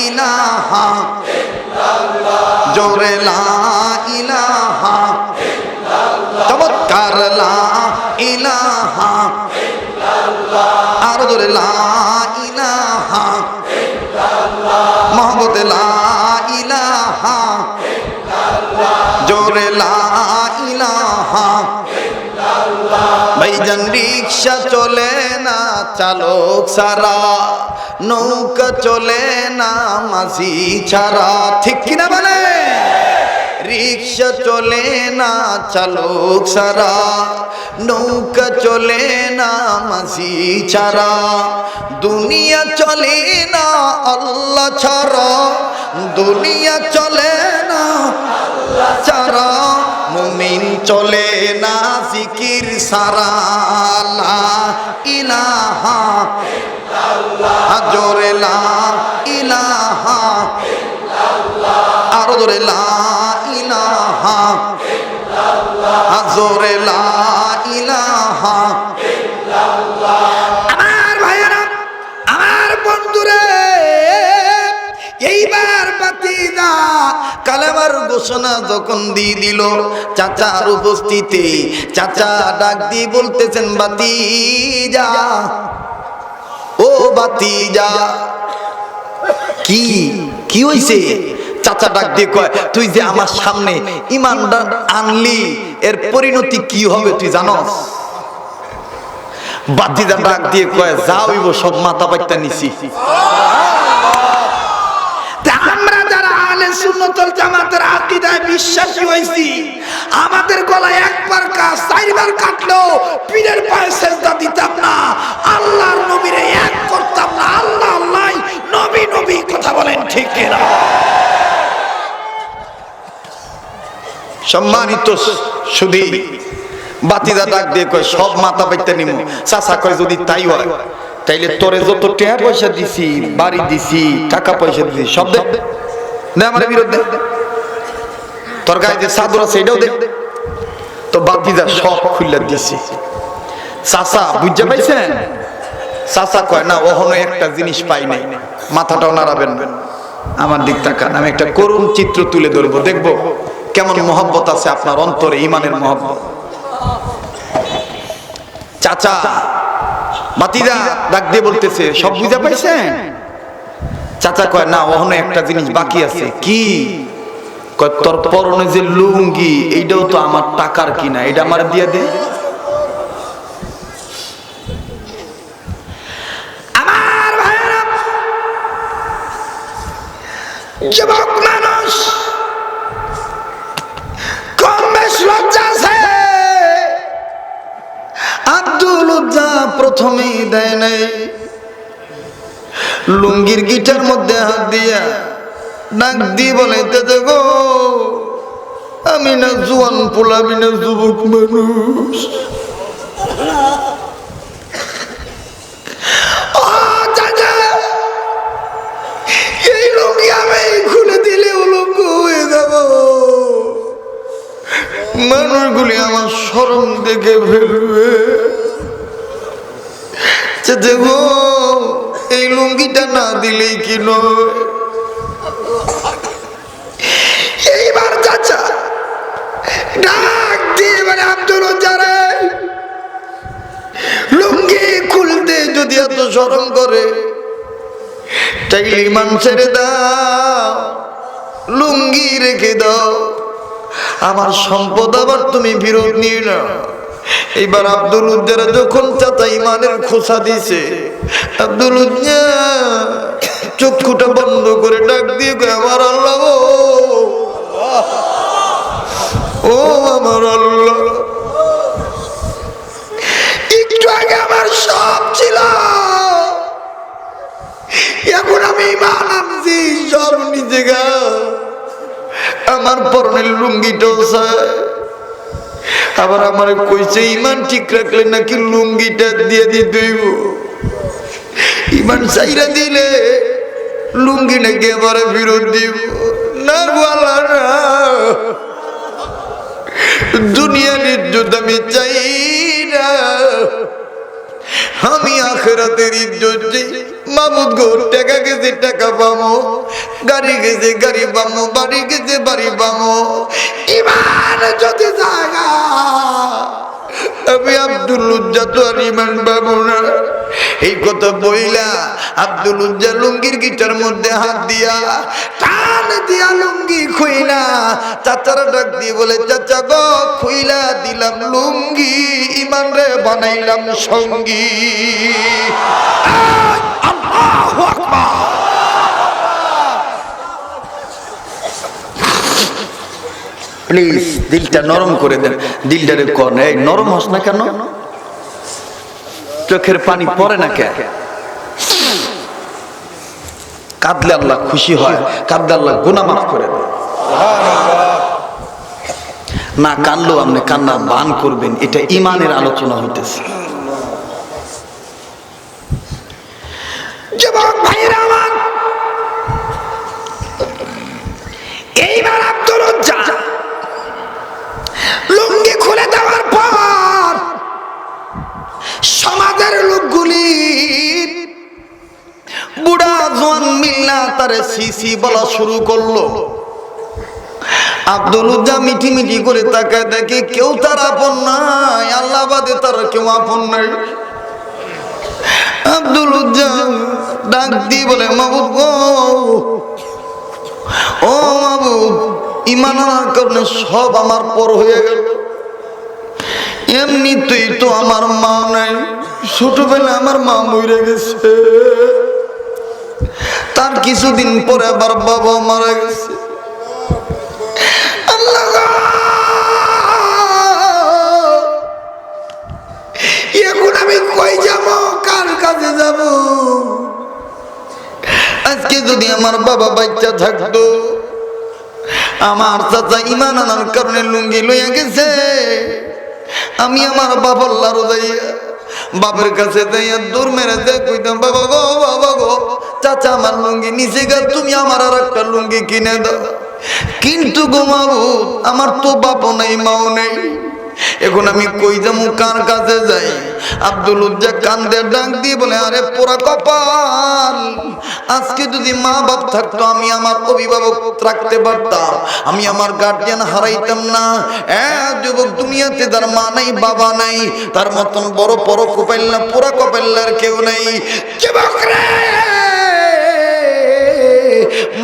ইলাহা ইল্লাল্লাহ, জোরে লা ইলাহা ইল্লাল্লাহ, চমৎকার লা ইলাহা ইল্লাল্লাহ, আর জোরে লা ইলাহা ইল্লাল্লাহ, মুহাম্মদ লা ইলাহা ইল্লাল্লাহ, জোরে লা ইলাহা ইল্লাল্লাহ। ভাইজান রিকশা চলে না চালক ছাড়া, নৌকা চলে না মাঝি ছাড়া, ঠিক কিনা বলে? রিকশা চলে না চালক ছাড়া, নৌকা চলে না মাঝি ছাড়া, দুনিয়া চলে না আল্লাহ ছাড়া, দুনিয়া চলে না আল্লাহ ছাড়া, মুমিন চলে না জিকির ছাড়া। লা ইলাহা ইল্লাল্লাহ, জোরে লা ইলাহা ইল্লাল্লাহ, আরো জোরে লা ইলাহা ইল্লাল্লাহ, জোরে লা ইলাহা ইল্লাল্লাহ। আমার ভাইয়েরা, আমার বন্ধুরে, এইবার বাতিদা কালেমার ঘোষণা যখন দিয়ে দিল চাচার উপস্থিতি, চাচা ডাক দিয়ে বলতেছেন, বাতিজা, ও বাতিজা, কি কি হইছে? চাচা ডাক দিয়ে কয়, তুই যে আমার সামনে ঈমানদার আনলি, এর পরিণতি কি হবে তুই জানোস? বাতিজা ডাক দিয়ে কয়, যা হইব সব মাথা পাইতা নিছি। আমরা যারা আহলে সুন্নাত ওয়াল জামাতের আকীদায় বিশ্বাসী হইছি, আমাদের গলায় একবার কাজ চারবার কাটলো পীরের পায়ে সেজদা দিতাম না, আল্লাহর নবীরে এক করতাম না, আল্লাহ আল্লাহ নবী নবী কথা বলেন ঠিক কিনা? সম্মানিত সুধী, বাতিজা ডাক দিয়ে কয়, সব মাথা পাইতে নিমু। চাচা কয়, যদি তাই হয় তাইলে তোরে যত টাকা পয়সা দিছি, বাড়ি দিছি, টাকা পয়সা দিছি, সব দে, আমার বিরুদ্ধে তোর গায়ে যে চাদর আছে এটাও দে। তো বাতিজা সব খুলে দিছি। চাচা বুঝতে পাইছেন? চাচা কয়, না ওহনো একটা জিনিস পাই নাই। মাথাটাও নাড়াবেন, আমার দিক তাকান, আমি একটা করুণ চিত্র তুলে ধরবো, দেখবো কেমন মহব্বত আছে আপনার অন্তরে, ইমানের মহব্বত। চাচা বাতিজা ডাক দিয়ে বলতেছে, সব বুঝা পাইছেন? চাচা কয়, না ওখানে একটা জিনিস বাকি আছে। কি? কয়, তোর পরনে যে লুঙ্গি, এইটাও তো আমার টাকার কিনা, এটা আমার দিয়ে দে। আমার ভাইরা, যুবক মানুষ, কম বেশ লজ্জা আছে। আব্দুল উজ্জা প্রথমেই দেয় নাই, লুঙ্গির গিটার মধ্যে হাত দিয়া ডাক দিয়ে বলে, গো আমি না জোয়ান পোলা, আমি না যুবক মানুষ, এই লুঙ্গি আমি খুলে দিলে উলঙ্গ হয়ে যাব, মানুষগুলি আমার শরম দেখে ফেলবে। গো এই লুঙ্গিটা না দিলেই কি নয়? এইবার চাচা ডাক দিয়ে মানে, আব্দুল উজ্জারে লুঙ্গি খুলতে যদি এত শরম করে, তাইলে ঈমান ছেড়ে দাও, লুঙ্গি রেখে দাও, আমার সম্পদ আবার তুমি ফেরত নিয়ে না। এইবার আব্দুল উজ্জারা যখন চাচা ইমানের খোঁচা দিছে, আব্দুল উজ্জা চক্ষুটা বন্ধ করে ডাক দিয়ে কয়, আমার আল্লাহ, ও আমার আল্লাহ, একটু আগে আমার সব ছিল, এখন আমি ইমান আনছি, সব নিজে গা, আমার পরনের লুঙ্গিটাও চাই। আবার আমার কইছে, ইমান ঠিক রাখলে নাকি লুঙ্গিটা দিয়ে দিতে হইব, ইমান চাইরা দিলে লুঙ্গি নাকি এবারে ফেরত দিব না। বলা না, দুনিয়ার ইজ্জত আমি চাই না, আমি আখিরাতের ইজ্জত চাই। মামুদ গো, টাকা গেছে টাকা পামো, গাড়ি গেছে গাড়ি পামো, বাড়ি গেছে বাড়ি পামো, ইমান যদি জায়গা, আমি আব্দুল উজ্জা তো আর ইমান পাবো না। এই কথা বইলা আব্দুল উজ্জা লুঙ্গির গিটার মধ্যে হাত দিয়া টান দিয়া লুঙ্গি খুইলা চাচারা ডাক দিয়ে বলে, চাচা গো খুইলা দিলাম লুঙ্গি, ইমান রে বানাইলাম সঙ্গী। আল্লাহু আকবার। প্লিজ দিলটা নরম করে দেন, দিলটারে কোন এই নরম হস না কেন? চোখের পানি পড়ে না কেন? কাঁদলে আল্লাহ খুশি হয়, কাঁদলে আল্লাহ গুনাহ মাফ করে দেন। না কানলেও আপনি কান্না বান করবেন, এটা ইমানের আলোচনা হইতেছে। যুবক ভাইরা আমার, এইবার আব্দুল উজ্জা লুঙ্গি খুলে দেওয়ার পর সমাজের লোকগুলি বুড়া জোয়ান মিল্লা তারে সিসি বলা শুরু করলো। আব্দুল উজ্জা মিঠি মিঠি করে তাকায় দেখে কেউ তার আপন নাই, আল্লাহ বাদে তার কেউ আপন নাই। আব্দুল উজ্জা ডাক দিয়ে বলে, মাবুদ গো, ও মাবুদ, ঈমান আনার কারণে সব আমার পর হয়ে গেল। এমনিতেই তো আমার মা নাই, ছোটবেলায় আমার মা মরে গেছে, তার কিছুদিন পরে আবার বাবা মারা গেছে। আল্লাহ গো, এখন আমি কই যাব, কার কাছে যাব? আজকে যদি আমার বাবা বাচ্চা থাকতো, আমার চাচা ঈমান আনার কারণে লুঙ্গি লইয়া গেছে, আমি আমার বাবার লারো যাইয়া বাবার কাছে যাইয়া দৌড় মেরে দেয় কইতাম, বাবা গো, বাবা গো, চাচা আমার লুঙ্গি নিচে গেল, তুমি আমার আর একটা লুঙ্গি কিনে দাও। কিন্তু গো মাবুদ, আমার তো বাপও নাই, মাও নেই, এখন আমি কই যাবো, কার কাছে যাই? আব্দুল উজ্জা কান্দে ডাক দিয়ে বলে, আরে পোড়া কপাল, আজকে যদি মা বাপ থাকতো আমি আমার অভিভাবক রাখতে পারতাম, আমি আমার গার্জিয়ান হারাইতাম না। যুবক, দুনিয়াতে তার মা নাই, বাবা নাই, তার মতন বড় বড় কপাইল্লা, পোড়া কপাইল্লার কেউ নাই। যুবক রে,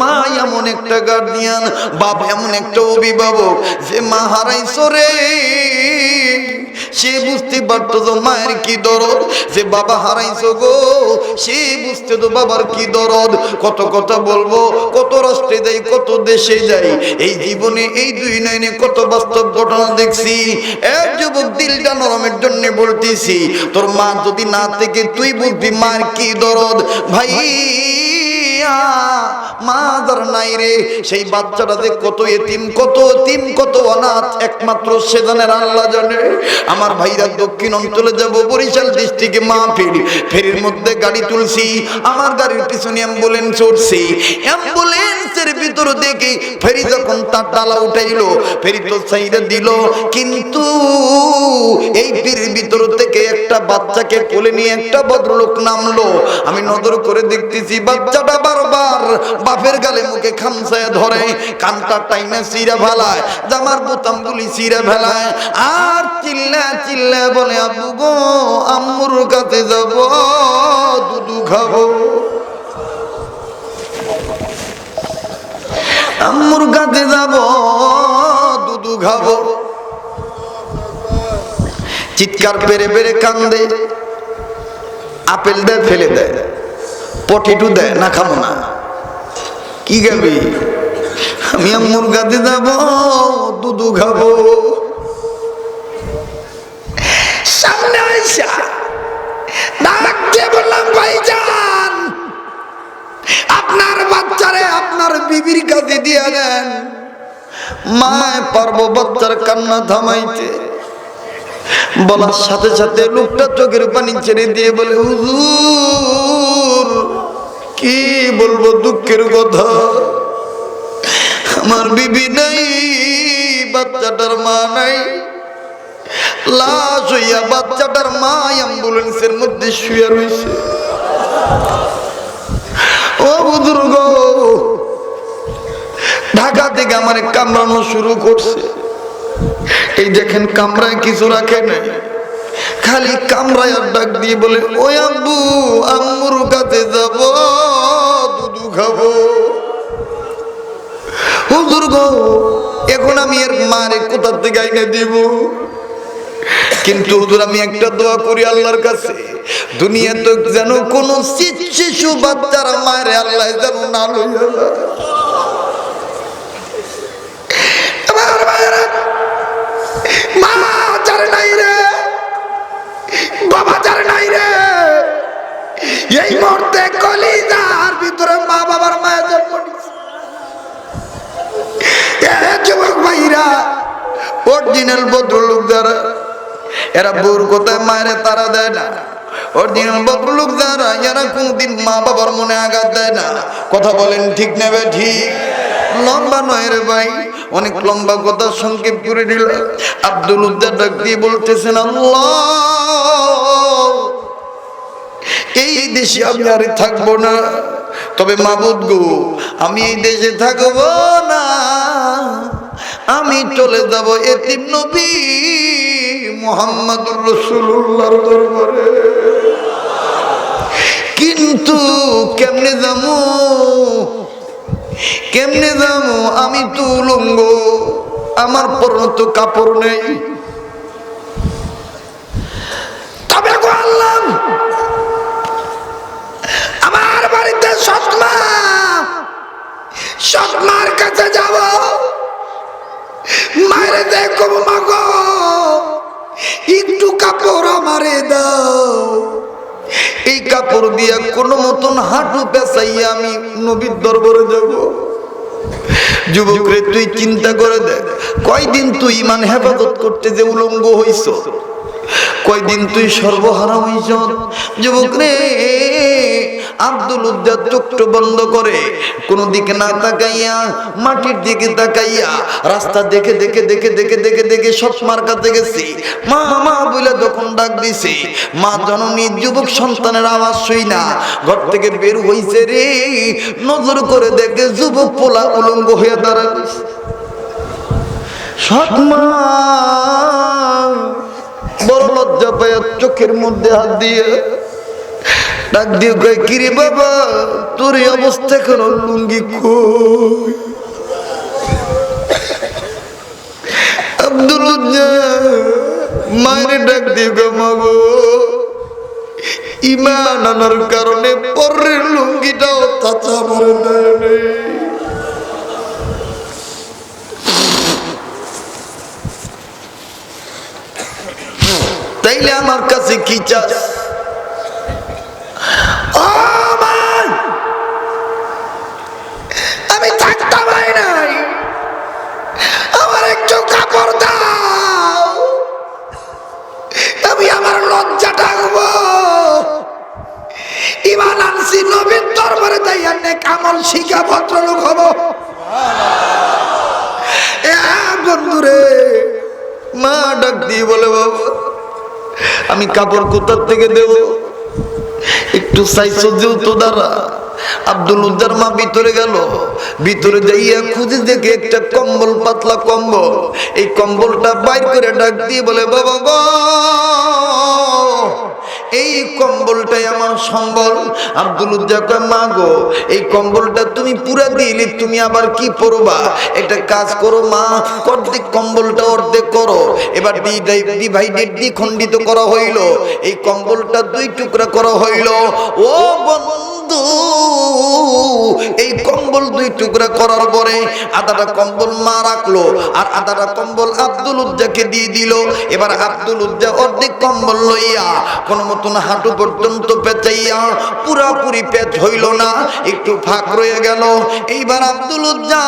মা এমন একটা গার্ডিয়ান, বাপ এমন একটা অভিভাবক, যে মা হারাইছো রে, সে বুঝতে পারতো তো মায়ের কি দরদ, যে বাবা হারাইছো গো, সে বুঝতে তো বাবার কি দরদ। কত কথা বলবো, কত রাষ্ট্রে যাই, কত দেশে যাই, এই জীবনে এই দুই লাইনে কত বাস্তব ঘটনা দেখছি। এক যুবক, দিলটা নরমের জন্য বলতেছি, তোর মা যদি না থেকে তুই বুঝবি মার কি দরদ। ভাই মা যার নাই রে, সেই বাচ্চাটা যে কত এতিম, কত এতিম, কত অনাথ, একমাত্র সে জানে, আল্লাহ জানে। আমার ভাইরা দক্ষিণ অঞ্চলে যাব, বরিশাল ডিস্ট্রিক্টে মাহফিল, ফেরির মধ্যে গাড়ি তুলছি, আমার গাড়ির পিছনে অ্যাম্বুলেন্স উঠছি, অ্যাম্বুলেন্সের ভিতর দেখি ফেরি যখন তার ডালা উঠাইলো, ফেরি তো সাইডে দিল, কিন্তু এই ফেরির ভিতর থেকে একটা বাচ্চাকে কোলে নিয়ে একটা ভদ্রলোক নামলো। আমি নজর করে দেখতেছি, বাচ্চাটা বারবার বাপের গালে মুখে খামছায়া ধরে, কানটা টাইনা চিরা ফেলায়, জামার বোতাম গুলি চিরা ফেলায়, আর চিল্লা চিল্লা বলে, আব্বু গো, আম্মুর কাছে যাব, দুধু খাবো, আম্মুর কাছে যাব, দুধু খাবো। চিৎকার পেরে পেরে কান্দে, আপেল দেয় ফেলে দেয়, পটেটো দেয়, না খাবো না। কি খাবি? আমি আম্মুর কাছে যাব, দুধু খাবো। সামনে আইসা ডাক দিয়ে বললাম, ভাইজান, আপনার বাচ্চারে আপনার বিবির কাছে দিয়ে দেন, মায় পারবো বাচ্চার কান্না থামাইতে। বলার সাথে সাথে লোকটা চোখের পানি ছেড়ে দিয়ে বলে, হুজুর, কি বলবো দুঃখের কথা, আমার বিবি নাই, বাচ্চাটার মা নাই, লাশ হইয়া বাচ্চাটার মা অ্যাম্বুলেন্সের মধ্যে শুয়ে রয়েছে। ও বুজুর্গ, ঢাকা থেকে আমার কামড়ানো শুরু করছে। এই দেখেন, কামরায় কিছু রাখে নাই, খালি কামরায় আর ডাক দিয়ে বলে, ও আব্বু, আম্মুর কাছে যাব, দুধু খাবো। হুজুর গো, এখন আমি এর মারে কোথা থেকে আইনে দিব? কিন্তু হুজুর, আমি একটা দোয়া করি আল্লাহর কাছে, দুনিয়া তো যেন কোন শিশু বাচ্চার মায়ের আল্লাহ যেন না লইয়া যায়। মা যার নাই রে, বাবা যার নাই রে, এই মুহূর্তে কলিজার ভিতরে মা বাবার মায়ের জন্ম নিচ্ছে। যুবক ভাইরা, অরিজিনাল ভদ্রলোক যারা, এরা বউর কোথায় মায়ের তারা দেয় না। অরিজিনাল ভদ্রলোক যারা, এরা কোনদিন মা বাবার মনে আঘাত দেয় না। কথা বলেন ঠিক নেবে? ঠিক। লম্বা নয় রে ভাই, অনেক লম্বা কথা সংক্ষেপ করে দিল। আব্দুল উজ্জা ডাক দিয়ে বলতেছেন, আল্লাহ, এই দেশে আমি আর থাকবো না, তবে মাবুদ গো, আমি এই দেশে থাকবো না, আমি চলে যাব এতিম নবী মুহাম্মদুর রাসূলুল্লাহর দরবারে। কিন্তু কেমনে যাবো, কেমনে যাবো, আমি তো উলঙ্গ, আমার পরনে তো কাপড় নেই। তবে গো আল্লাহ, আমার বাড়িতে সৎমার কাছে যাব, মায়ের দেখো মা গো, একটু কাপড় আমারে দাও। এই কাপড় দিয়া কোনো মতন হাঁটু পেঁচাইয়া আমি নবীর দরবারে যাব। যুবক রে, তুই চিন্তা করে দেখ, কয়দিন তুই ইমান হেফাজত করতে যে উলঙ্গ হইছ, কয়দিন তুই সর্বহারা হইছ। যুবক রে, আব্দুল উজ্জা চোখটা বন্ধ করে কোন দিকে না তাকাইয়া মাটির দিকে তাকাইয়া রাস্তা দেখে দেখে দেখে দেখে দেখে দেখে সৎমার কাছে গেছে। মা মা বলে যখন ডাক দিছে, মা জননী যুবক সন্তানের আওয়াজ শুই না ঘর থেকে বের হইছে রে, নজর করে দেখে যুবক পোলা উলঙ্গ হয়ে দাঁড়াল। সৎমা বড় লজ্জা পায়, চোখের মধ্যে হাত দিয়ে ডাক দিয়ে কয়, কিরে বাবা, তোর এই অবস্থা কেন, লুঙ্গি কই? আব্দুল উজ্জা মায়ের ডাক দিয়ে কয়, মা গো, ইমান আনার কারণে পরের লুঙ্গিটাও চাচা আমার দেয় নেই। তাইলে আমার কাছে কি চাস? আমি থাকতাম নাই, আমার একটু কাপড় দাও, আমি আমার লজ্জা ডাকবো। ইমান আনছি নবীর দরবারে যাই, নেক আমল শিখা ভদ্রলোক হব। বন্ধুরে, মা ডাক দিয়ে বলে, বাবা আমি কাপড় কোথার থেকে দেব? একটু চাইছো যেহেতু দ্বারা। আব্দুল উজ্জার মা ভিতরে গেল, ভিতরে যাইয়া খুঁজে দেখে একটা কম্বল, পাতলা কম্বল। এই কম্বলটা বাইর করে ডাক দিয়ে বলে, বাবা গো, এই কম্বলটাই আমার সম্বল। আব্দুল উজ্জা কয়, মা গো, এই কম্বলটা তুমি পুরা দিলে তুমি আবার কি পরবা? একটা কাজ করো মা, অর্ধেক কম্বলটা অর্ধেক করো। এবার ডিভাইডেড, দ্বিখণ্ডিত করা হইল। এই কম্বলটা দুই টুকরা করা হইল। ও বন্ধু, এই কম্বল দুই টুকরা করার পরে আধাটা কম্বল মা রাখলো, আর আধাটা কম্বল আব্দুল উজ্জাকে দিয়ে দিল। এবার আব্দুল উজ্জা অর্ধেক কম্বল লইয়া কোন মতন হাঁটু পর্যন্ত পেঁচাইয়া, পুরাপুরি পেঁচ হইল না, একটু ফাঁক রয়ে গেল। এইবার আব্দুল উজ্জা,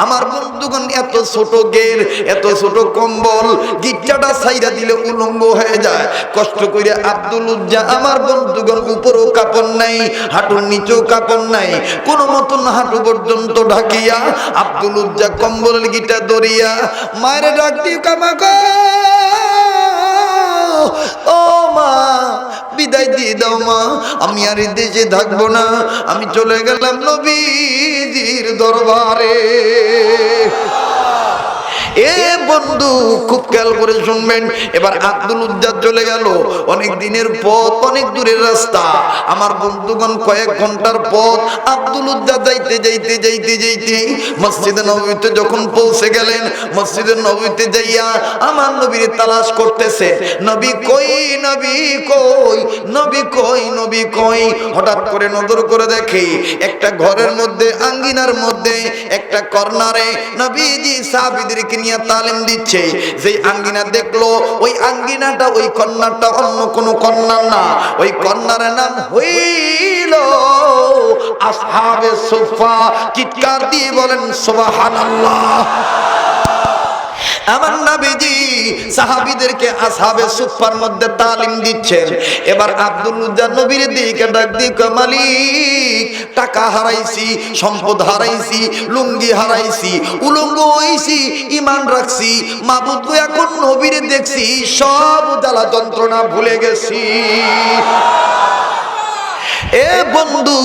আমার বন্ধুগণ, এত ছোট গের, এত ছোট কম্বল, গিট্টাটা ছাইরা দিলে উলঙ্গ হয়ে যায়। কষ্ট করে আব্দুল উজ্জা, আমার বন্ধুগণ, উপরেও কাপড় নাই, হাঁটুর নিচেও কাপড় নাই, কোন মতন হাঁটু পর্যন্ত ঢাকিয়া আব্দুল উজ্জা কম্বলের গিটা ধরিয়া মায়ের ডাক দিয়ে, কামা গো, ও মা, বিদায় দিয়ে দাও মা, আমি আর এই দেশে থাকবো না, আমি চলে গেলাম নবীজির দরবারে। এ বন্ধু, খুব খেয়াল করে শুনবেন। এবার আব্দুল উজ্জা চলে গেল, অনেক দিনের পথ, অনেক দূরের রাস্তা। আমার বন্ধুগণ, কয়েক ঘন্টার পথ। আব্দুল উজ্জা যাইতে যাইতে যাইতে যাইতে মসজিদে নববীতে যখন পৌঁছে গেলেন, মসজিদে নববীতে যাইয়া আমার নবীর তালাশ করতেছে। নবী কই, নবী কই, নবী কই, নবী কই। হঠাৎ করে নজর করে দেখে একটা ঘরের মধ্যে, আঙ্গিনার মধ্যে, একটা কর্নারে নবীজি সাহাবীদেরকে নিয়ে তালিম দিচ্ছে। যেই আঙ্গিনা দেখলো, ওই আঙ্গিনাটা, ওই কর্নারটা অন্য কোনো কর্নার না, ওই কর্নারের নাম হইল আসহাবে সুফা। চিৎকার দিয়ে বলেন সুবহানাল্লাহ। আমার নবীজি সাহাবীদেরকে আসহাবে সুফার মধ্যে তালিম দিচ্ছেন। এবার আব্দুল উজ্জা নবীর দিকে ডাক দিয়ে, মালিক, টাকা হারাইছি, সম্পদ হারাইছি, লুঙ্গি হারাইছি, উলঙ্গ হইছি, ইমান রাখছি, মাবুদ গো, এখন নবীরে দেখছি, সব জ্বালা যন্ত্রণা ভুলে গেছি। এ বন্ধু,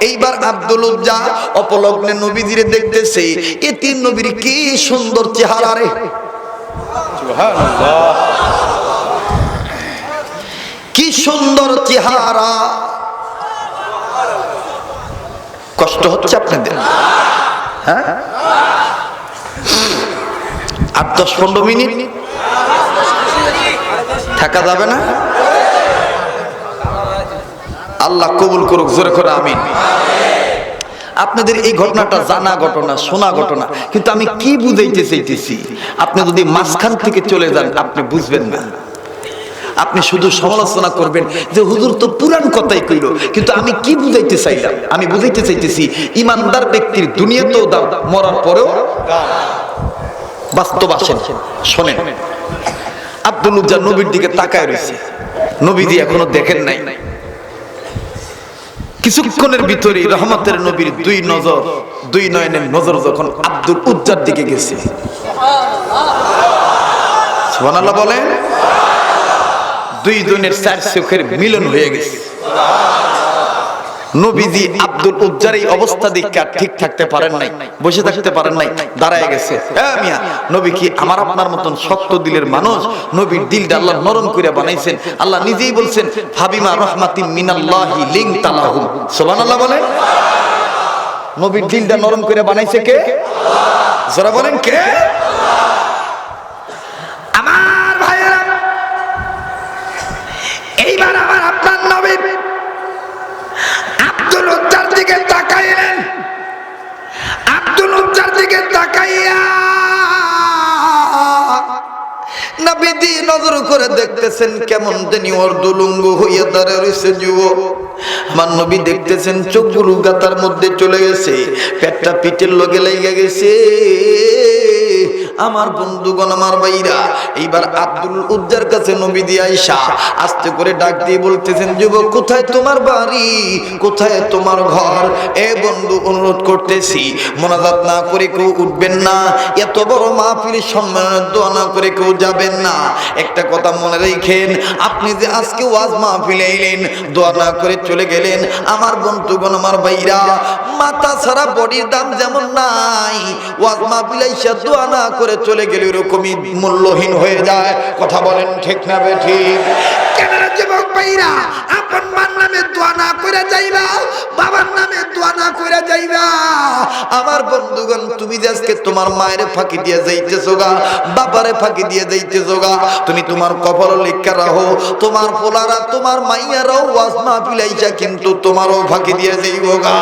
এইবার আব্দুল উজ্জা অপলগ্নে নবীজিরে দেখতেছে। এ তিন নবীর কি সুন্দর চেহারা রে, সুবহানাল্লাহ, কি সুন্দর চেহারা। কষ্ট হচ্ছে আপনাদের? হ্যাঁ 8-10-15 মিনিট থাকা যাবে না? আল্লাহ কবুল করুক, জোরে করে আমিন। আপনাদের এই ঘটনাটা জানা ঘটনা, শোনা ঘটনা, কিন্তু আমি কি বুঝাইতে চাইতেছি, আপনি যদি মাঝখান থেকে চলে যান আপনি বুঝবেন না। আপনি শুধু সমালোচনা করবেন যে হুজুর তো পুরান কথাই কইল, কিন্তু আমি কি বুঝাইতে চাইলাম? আমি বুঝাইতে চাইতেছি ইমানদার ব্যক্তির দুনিয়াতেও দাম, মরার পরেও বাস্তব আসেন। শোনেন, আব্দুল উজ্জা নবীর দিকে তাকায় রয়েছে, নবীজি এখনো দেখেন নাই। কিছুক্ষণের ভিতরে রহমতের নবীর দুই নয়নের নজর যখন আব্দুল উজ্জার দিকে গেছে, সুবহানাল্লাহ বলেন, দুই জনের চার চোখের মিলন হয়ে গেছে। নবীজি আব্দুল উজ্জার এই অবস্থা দেখে ঠিক থাকতে পারেন নাই, বসে থাকতে পারেন নাই, দাঁড়ায় গেছে। হ্যাঁ মিয়া, নবী কি আমার আপনার মতন শক্ত দিলের মানুষ? নবীর দিলটা আল্লাহ নরম করে বানাইছেন। আল্লাহ নিজেই বলছেন ফাবিমা রাহমাতিন মিনাল্লাহি লিনতা লাহুম। সুবহানাল্লাহ বলেন। নবীর দিলটা নরম করে বানাইছে কে? যারা বলেন কে? আমার ভাইয়েরা, এইবার আমার আপনার নবী আব্দুল উজ্জার দিকে তাকাইলেন। আব্দুল উজ্জার দিকে তাকাইয়া নবীজি নজর করে দেখতেছেন কেমন জানি অর্ধলুঙ্গ হইয়া দাঁড়ায় রয়েছে যুবক। আমার নবী দেখতেছেন চোখগুলো গাতার মধ্যে চলে গেছে, পেটটা পিঠের লগে লেগে গেছে। আমার বন্ধুগণ, আমার ভাইরা, এইবার আব্দুল উজ্জার কাছে নবী দিয়ে আয়েশা আস্তে করে ডাক দিয়ে বলতেছেন, যুবক কোথায় তোমার বাড়ি, কোথায় তোমার ঘর? এ বন্ধু, অনুরোধ করতেছি মোনাজাত না করে কেউ উঠবেন না, এত বড় মাহফিল সম্মেলনের দোয়া না করে কেউ যাবেন না। একটা কথা মনে রাখেন, আপনি যে আজকে ওয়াজ মাহফিলে এলেন, দোয়া না করে চলে গেলেন, আমার বন্ধুগণ, আমার ভাইরা, মাথা ছাড়া বডির দাম যেমন নাই, ওয়াজ মাহফিলে এসে দোয়া না করে চলে গেলে এরকমই মূল্যহীন হয়ে যায়। কথা বলেন ঠিক না বেঠিক? কেন যুবক ভাইরা, আপন মার নামে দোয়া না করে যাইবা, বাবার নামে দোয়া না করে যাইবা। আমার বন্ধুগণ, তুমি যে আজকে তোমার মায়ের ফাঁকি দিয়ে যাইতেছো গা, বাবারে ফাঁকি দিয়ে যাইতেছো গা, তুমি তোমার কপাল লেখা রাখো, তোমার পোলারা, তোমার মাইয়ারাও ওয়াজ মাহফিলে আইসা কিন্তু তোমারও ফাঁকি দিয়ে যাইব গা।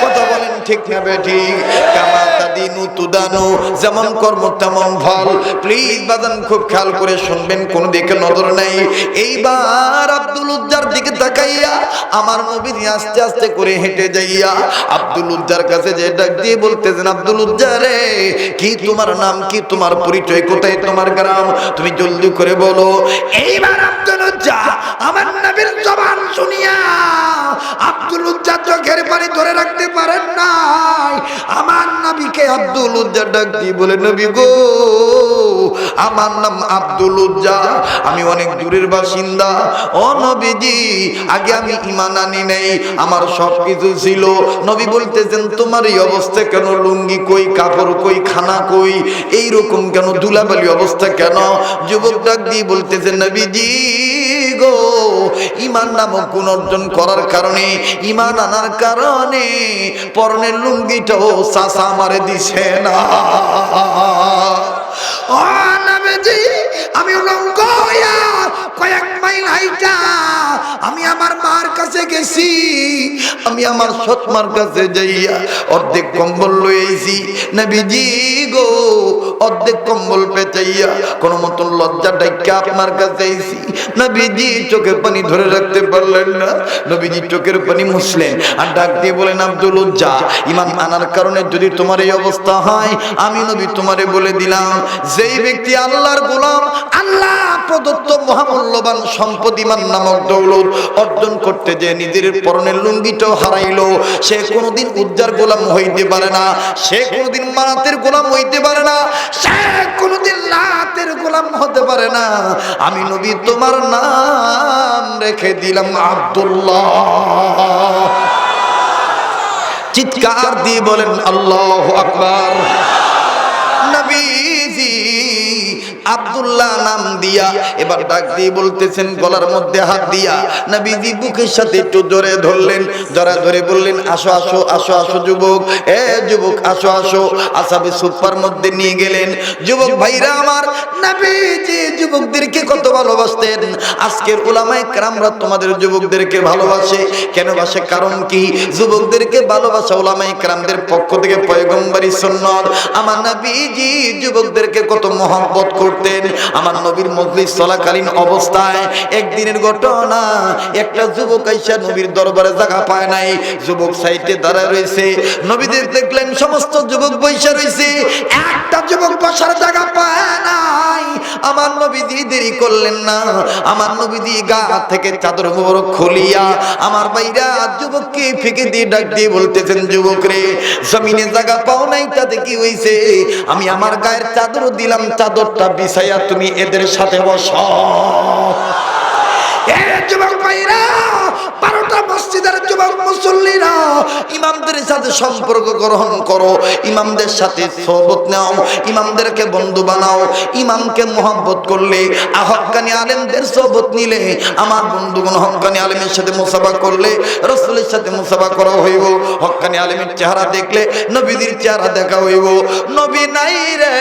কথা বলেন ঠিক না বেঠিক? কামা তাদিনু তুদানু, যেমন কর্ম তেমন ফল। প্লিজ বাজান খুব খেয়াল করে শুনবেন, কোন দিকে নজর নাই। এইবার আব্দুল উজ্জার দিকে তাকাইয়া আমার নবী আস্তে আস্তে করে হেঁটে যাইয়া আব্দুল উজ্জার কাছে যে ডাক দিয়ে বলতেছেন, আব্দুল উজ্জা রে, কি তোমার নাম, কি তোমার পরিচয়, কোথায় তোমার গ্রাম, তুমি জলদি করে বলো। এইবার আব্দুল উজ্জা আমার নবীর জবান শুনিয়া আব্দুল উজ্জা চোখের পানি ধরে রাখতে পারেন নাই। আমার নবীকে আব্দুল উজ্জা ডাক দিয়ে বলে, নবী গো, আমার নাম আব্দুল উজ্জা, আমি অনেক দূরের বাসিন্দা। ও নবীজি, আগে আমি ঈমান আনি নাই, আমার সব কিছু ছিল। নবী বলতেছেন, তোমার এই অবস্থা কেন? লুঙ্গি কই, কাপড় কই, খানা কই, এই রকম কেন, ধুলাবালি অবস্থা কেন? যুবক ডাক দিয়ে বলতেছেন, নবীজি গো, ঈমান নামক গুণ অর্জন করার কারণে, ঈমান আনার কারণে পরনের লুঙ্গিটাও চাচা আমারে দিছে না। ও নবীজি, আমি উলঙ্গ হইয়া কয়েক মাইল হাইটা আমি আমার মার কাছে গেছি, আমি আমার সৎ মার কাছে যাইয়া অর্ধেক কম্বল লইছি। নবীজি গো, অর্ধেক কম্বল পেঁচাইয়া কোন মতন লজ্জা ডাইকা আপনার কাছে আইছি। নবীজি চোখের পানি ধরে রাখতে পারলেন না, নবীজি চোখের পানি মুছলেন আর ডাক দিয়ে বলেন, আব্দুল উজ্জা, ঈমান আনার কারণে যদি তোমার এই অবস্থা হয়, আমি নবী তোমারে বলে দিলাম, যেই ব্যক্তি আল্লাহর গোলাম, আল্লাহ প্রদত্ত মহামূল্যবান সম্পদ ঈমান নামক দৌলত অর্জন করতে যে নিজের পরনের লুঙ্গিটাও হারাইলো, সে কোনোদিন উজ্জার গোলাম হইতে পারে না, সে কোনোদিন মারাতের গোলাম হইতে পারে না, সে কোনোদিন লাতের গোলাম হতে পারে না। আমি নবী তোমার নাম রেখে দিলাম আব্দুল্লাহ। চিৎকার দিয়ে বলেন আল্লাহু আকবার। নবীজি আব্দুল্লাহ নাম দিয়া এবার ডাক দিয়ে বলতেছেন, গলার মধ্যে হাত দিয়া নবীজি বুকের সাথে একটু জোরে ধরলেন, জোরে ধরে বললেন, আসো আসো আসো আসো যুবক, এ যুবক আসো আসো। আসাবে সুফার মধ্যে নিয়ে গেলেন। যুবক ভাইরা আমার, নবীজি যুবকদেরকে কত ভালোবাসতেন। আজকের উলামায়ে কেরামরা তোমাদের যুবকদেরকে ভালোবাসে কেন বাসে? কারণ কি? যুবকদেরকে ভালোবাসা উলামায়ে কেরামদের পক্ষ থেকে পয়গম্বরী সুন্নাত। আমার নবীজি যুবকদেরকে কত মহব্বত করতেন। আমার নবীর মজলিস চলাকালীন অবস্থায় একদিনের ঘটনা, একটা যুবক আইসা নবীর দরবারে জায়গা পায় নাই, যুবক সাইডে দাঁড়ায় রয়েছে। নবীদের দেখলেন সমস্ত যুবক বসে রয়েছে, একটা যুবক বসার জায়গা পায় নাই। আমার নবীজি দেরি করলেন না, আমার নবীজি গা থেকে চাদর মোবারক খুলিয়া আমার ভাইরা যুবককে ফেকে দিয়ে ডাক দিয়ে বলতেছেন, যুবক রে, জমিনে জায়গা পাও নাই তাতে কি হইছে? আমি আমার গায়ের চাদর দিলাম, চাদরটা বিছাইয়া তুমি এদের সাথে বসো। এ যুবক ভাইরা, 12টা মসজিদের যুবক মুসল্লিরা, ইমামদের সাথে সম্পর্ক গ্রহণ করো, ইমামদের সাথে সোহবত নাও, ইমামদেরকে বন্ধু বানাও। ইমামকে মহব্বত করলে, হক্কানি আলেমদের সোহবত নিলে, আমার বন্ধুগণ হক্কানি আলেমের সাথে মুসাফা করলে রাসূলের সাথে মুসাফা করা হইব। হক্কানি আলেমের চেহারা দেখলে নবীদের চেহারা দেখা হইব। নবী নাই রে,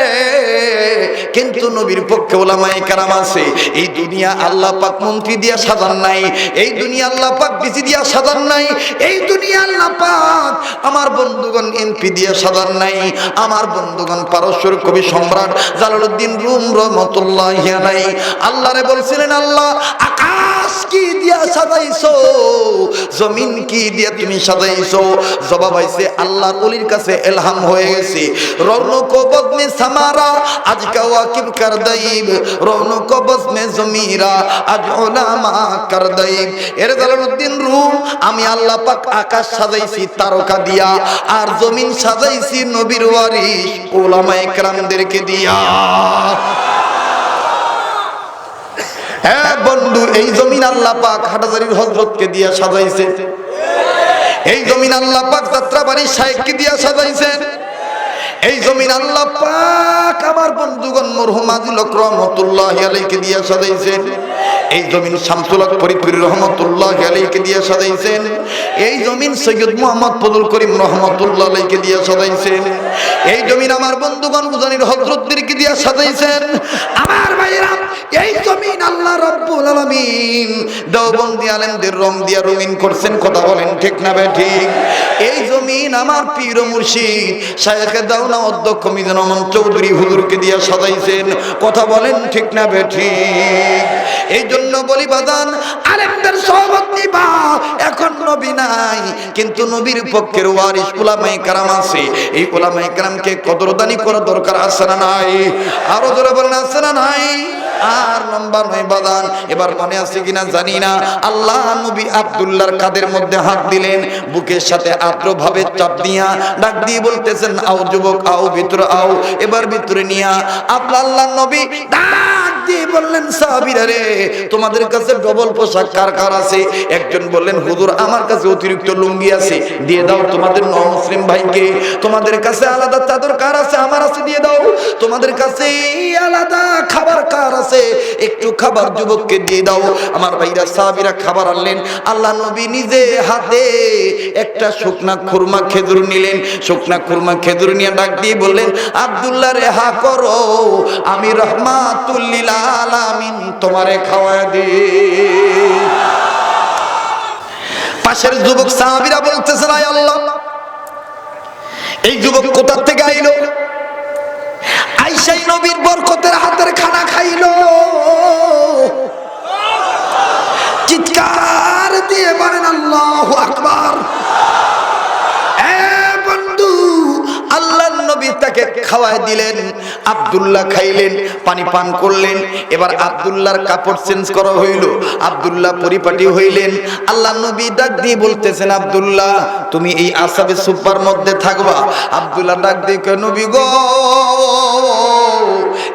কিন্তু নবীর পক্ষে উলামায়ে কেরাম আছে। এই দুনিয়া আল্লাহ পাক মন্ত্রী দিয়া সাজান নাই, এই দুনিয়া আল্লাহ পাক বিসি দিয়া সাজান নাই, এই দুনিয়া আল্লাহ পাক আমার বন্ধুগণ এমপি দিয়া সাজান নাই। আমার বন্ধুগণ পারস্যের কবি সম্রাট জালালউদ্দিন রুম রহমাতুল্লাহি আলাইহি আল্লাহরে বলছিলেন, আল্লাহ আকাশ কি দিয়া সাজাইছো, জমিন কি দিয়া তুমি সাজাইছো? জবাব আইছে, আল্লাহর ওলির কাছে ইলহাম হয়ে গেছে। রৌনক বজমে সামারা আজ কাওয়াকিব কারদাইব, রৌনক বজমে জমিরা আজ উলামা কারদাইব। এর জালালউদ্দিন রুম, আমি আল্লাহ পাক আকাশ সাজাইছি তারকা দিয়া, আর জমিন সাজাইছি নবীর ওয়ারিস উলামায়ে কেরামদেরকে দিয়া। হ্যাঁ বন্ধু, এই জমিন আল্লাহ পাক হাটাজারির হযরতকে দিয়া সাজাইছে, এই জমিন আল্লাহ পাক যাত্রাবাড়ির শাইখকে দিয়া সাজাইছেন, এই জমিন আল্লাহ পাক আমার বন্ধুগণ মরহুম আজিল হক রহমাতুল্লাহি আলাইহিকে দিয়া সাজাইছেন, এই জমিন শামসুল হক ফরিদপুরি রহমাতুল্লাহি আলাইহিকে দিয়া সাজাইছেন, এই জমিন সৈয়দ মুহাম্মদ ফজল করিম রহমাতুল্লাহি আলাইহিকে দিয়া সাজাইছেন, এই জমিন আমার বন্ধুগণ উজানির হযরতদেরকে দিয়া সাজাইছেন। আমার ভাইরা, এই জমিন আল্লাহ রাব্বুল আলামিন দেওবন্দি আলেমদের রং দিয়া রঙিন করছেন। কথা বলেন ঠিক না বেঠিক? এই জমিন আমার পীর ও মুর্শিদ শায়েখ দাওলা অধ্যক্ষ মিজানুর রহমান চৌধুরী হুজুরকে দিয়া সাজাইছেন। কথা বলেন ঠিক না বেঠিক? এই জন্য বলি বাদান, আলেমদের সোহবত নিবা। এখন নবী নাই, কিন্তু নবীর পক্ষের ওয়ারিস উলামায়ে কেরাম আছে। এই উলামায়ে কেরামকে কদরদানি করা দরকার আছে না নাই? আরো জোরে বলেন, আছে না নাই? আর লম্বা নয় বাদান, এবার মনে আছে কিনা জানি না, আল্লাহ নবী আব্দুল্লাহর কাদের মধ্যে হাত দিলেন, বুকের সাথে আদ্রভাবে চাপ দিয়া ডাক দিয়ে বলতেছেন, আও যুবক আও, ভিতরে আও। এবার ভিতরে নিয়া আল্লাহ নবী ডাক দিয়ে বললেন, সাহাবীরা রে, তোমাদের কাছে ডবল পোশাক কার কার আছে? একজন বললেন, হুজুর আমার কাছে অতিরিক্ত লুঙ্গি আছে, দিয়ে দাও তোমাদের নমুসলিম ভাইকে। তোমাদের কাছে আলাদা চাদর কার আছে? আমার আছে, দিয়ে দাও। তোমাদের কাছে আলাদা খাবার কার আছে? একটু খাবার যুবককে দিয়ে দাও। আমার ভাইরা সাহাবীরা খাবার আনলেন। আল্লাহ নবী নিজে হাতে একটা শুকনা খুরমা খেজুর নিলেন, শুকনা খুরমা খেজুর নিয়ে ডাক দিয়ে বললেন, আব্দুল্লাহ রে হা করো, আমি রহমাতুল লিল আলামিন তোমারে খাওয়ায় দিই। পাশের যুবক সাহাবীরা বলতেছেন, আয় আল্লাহ, এই যুবক কোথা থেকে আইলো? আইসাই নবীর বরকতের হাতের খানা খাইলো। চিৎকার দিয়ে বলেন আল্লাহু আকবার। আল্লাহর নবী তাকে খাওয়ায় দিলেন, আব্দুল্লাহ খাইলেন, পানি পান করলেন। এবার আব্দুল্লাহর কাপড় চেঞ্জ করা হইল, আব্দুল্লাহ পরিপাটি হইলেন। আল্লাহ নবী ডাক দিয়ে বলতেছেন, আব্দুল্লাহ তুমি এই আসহাবে সুফার মধ্যে থাকবা। আব্দুল্লাহ ডাক দিয়ে কয়, নবী গো,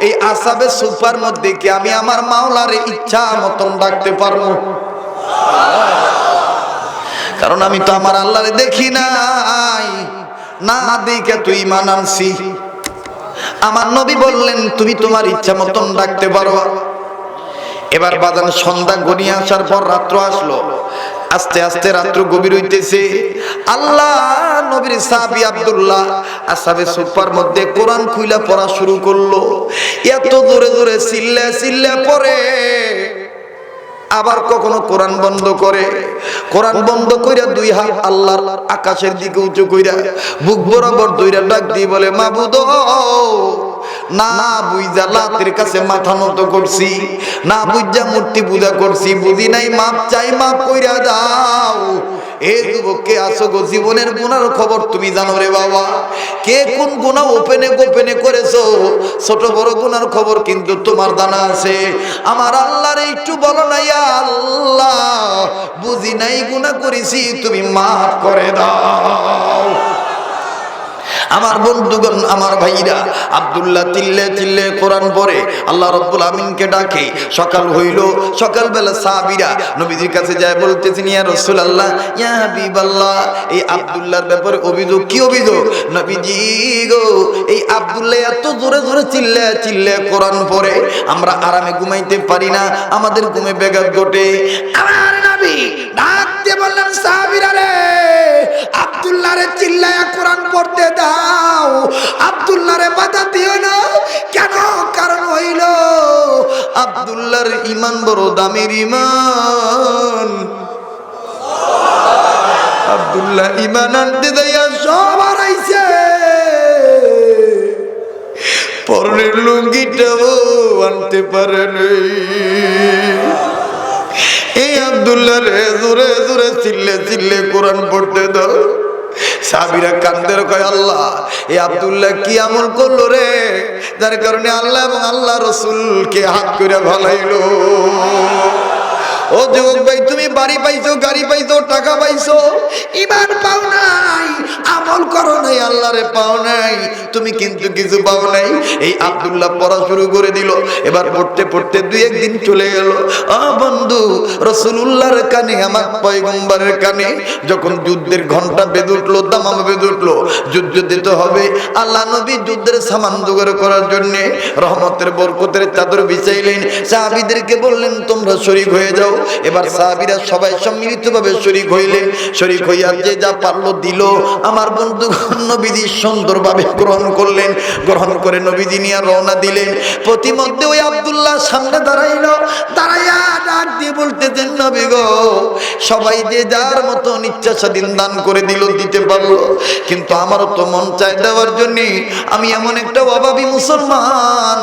এই আসহাবে সুফার মধ্যে কি আমি আমার মাওলারে ইচ্ছা মতন ডাকতে পারবো? কারণ আমি তো আমার আল্লাহরে দেখি নাই, না দেখে তুই ঈমান আনছি। আমার নবী বললেন তুমি তোমার ইচ্ছা মতন ডাকতে পারো। এবার বাজান সন্ধ্যা গড়িয়ে আসার পর রাত্র আসলো, আস্তে আস্তে রাত্র গভীর হইতেছে। আল্লাহ নবীর সাহাবী আব্দুল্লাহ আসহাবে সুফার মধ্যে কোরআন খুইলা পড়া শুরু করলো। এত জোরে জোরে চিল্লা পড়ে, আবার কখনো কোরআন বন্ধ করে, কোরআন বন্ধ কইরা দুই হাত আল্লাহর আকাশের দিকে উঁচু কইরা বুক বরাবর দুইটা ডাক দিয়ে বলে মাবুদ, না বুঝা লাতের কাছে মাথা নত করছি, না বুঝা মূর্তি পূজা করছি, বুঝি নাই, মাপ চাই, মাপ কইরা দাও। এই যুবককে আসো গো, জীবনের গুনার খবর তুমি জানো রে বাবা। কে কোন গুনাহ ওপেনে গোপনে করেছো, ছোট বড় গুনার খবর কিন্তু তোমার জানা আছে। আমার আল্লাহর একটু বলো না, ইয়া আল্লাহ বুঝি নাই, গুনাহ করেছি, তুমি মাফ করে দাও। আমার বন্ধুগণ, আমার ভাইরা, আব্দুল্লাহ চিল্লে কোরআন পড়ে আল্লাহ রাব্বুল আমিনকে ডাকে। সকাল হইল, সকালবেলা সাহাবীরা নবীজির কাছে যায়, বলতেছেন ইয়া রাসূলুল্লাহ, ইয়া হাবিবাল্লাহ, এই আব্দুল্লাহর ব্যাপারে অভিযোগ। কি অভিযোগ? নবীজি গো, এই আব্দুল্লাহ এত জোরে জোরে চিল্লে কোরআন পড়ে, আমরা আরামে ঘুমাইতে পারি না, আমাদের ঘুমে ব্যাঘাত ঘটে। আমার নবী ডাক দিয়ে বললেন, সাহাবীরা রে, আব্দুল্লাহরে চিল্লায়া কোরআন পড়তে দাও, আব্দুল্লাহরে বাধা দিও না। কেন? কারণ হইল আব্দুল্লাহর ঈমান বড় দামের ঈমান। আব্দুল্লাহ ঈমান আনতে যাইয়া সব হারাইছে, পরনের লুঙ্গিটাও আনতে পারে নাই। এই আব্দুল্লাহ রে জোরে জোরে চিল্লে কোরআন পড়তে দাও। সাহাবীরা কান্দের কয়, আল্লাহ এই আব্দুল্লাহ কি আমল করলো রে, যার কারণে আল্লাহ এবং আল্লাহ রসুলকে হাত করে ভালাইলো। ও যুবক ভাই, তুমি বাড়ি পাইছো, গাড়ি পাইছো, টাকা পাইছো, ঈমান পাও নাই, আমল করো নাই, আল্লাহরে পাও নাই, তুমি কিন্তু কিছু পাও নাই। এই আব্দুল্লাহ পড়া শুরু করে দিল। এবার পড়তে পড়তে দুই একদিন চলে গেল। বন্ধু, রাসূলুল্লাহর কানে, আমার পয়গম্বরের কানে যখন যুদ্ধের ঘন্টা বেজে উঠলো, দামামা বেজে উঠলো, যুদ্ধ দিতে হবে, আল্লাহ নবী যুদ্ধের সামান জোগাড় করার জন্য রহমতের বরকতের চাদর বিছাইলেন। সাহাবীদেরকে বললেন, তোমরা শরীক হয়ে যাও। এবার সাহাবীরা সবাই সম্মিলিতভাবে শরীক হইলেন। শরীক হইয়া যে যা পারলো দিল। আমার বন্ধু নবীজি সুন্দরভাবে গ্রহণ করলেন। গ্রহণ করে নবীজি নিয়ে রওনা দিলেন। প্রতিমধ্যে ওই আব্দুল্লাহ সামনে দাঁড়াইলো, দাঁড়াইয়া ডাক দিয়ে বলতেছেন, নবী গো, সবাই যে যার মতো ইচ্ছা স্বাধীন দান করে দিল, দিতে পারলো, কিন্তু আমারও তো মন চায় দেওয়ার জন্য। আমি এমন একটা অভাবী মুসলমান,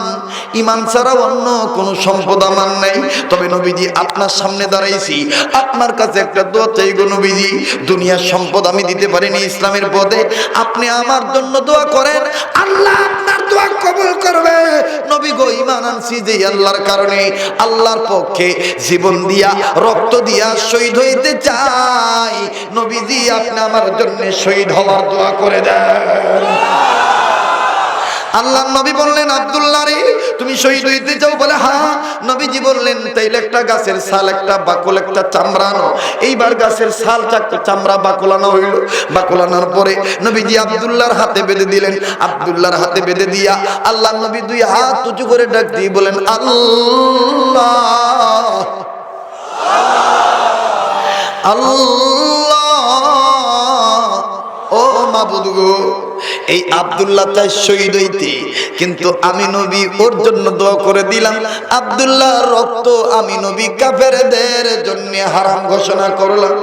ঈমান ছাড়া অন্য কোনো সম্পদ আমার নাই। তবে নবীজি আপনার সামনে দাঁড়াইছি, আপনার কাছে একটা দোয়া চাই গো নবীজি। দুনিয়ার সম্পদ আমি দিতে পারিনি ইসলামের পথে, আপনি আমার জন্য দোয়া করেন, আল্লাহ আপনার দোয়া কবুল করবে। নবী গো, ঈমান আনছি যে আল্লাহর কারণে, আল্লাহর পক্ষে জীবন দিয়া রক্ত দিয়া শহীদ হইতে চাই। নবীজি আপনি আমার জন্য শহীদ হওয়ার দোয়া করে দেন। আল্লাহ নবী বললেন, আব্দুল্লাহ রে, তুমি শহীদ হইতে চাও? বলে হ্যাঁ। নবীজি বললেন, তাইলে একটা গাছের ছাল, একটা বাকল, একটা চামড়া আনো। এইবার গাছের ছাল, চামড়া, বাকল আনা হইল। বাকল আনার পরে নবীজি আব্দুল্লাহর হাতে বেঁধে দিলেন। আব্দুল্লাহর হাতে বেঁধে দিয়া আল্লাহ নবী দুই হাত উঁচু করে ডাক দিয়ে বলেন, আল্লাহ আল্লাহ, ও মাবুদ গো, এই আব্দুল্লাহ চাই শহীদ হইতে, কিন্তু আমি নবী ওর জন্য দোয়া করে দিলাম, আব্দুল্লাহ রক্ত আমি নবী কাফেরদের জন্য হারাম ঘোষণা করলাম।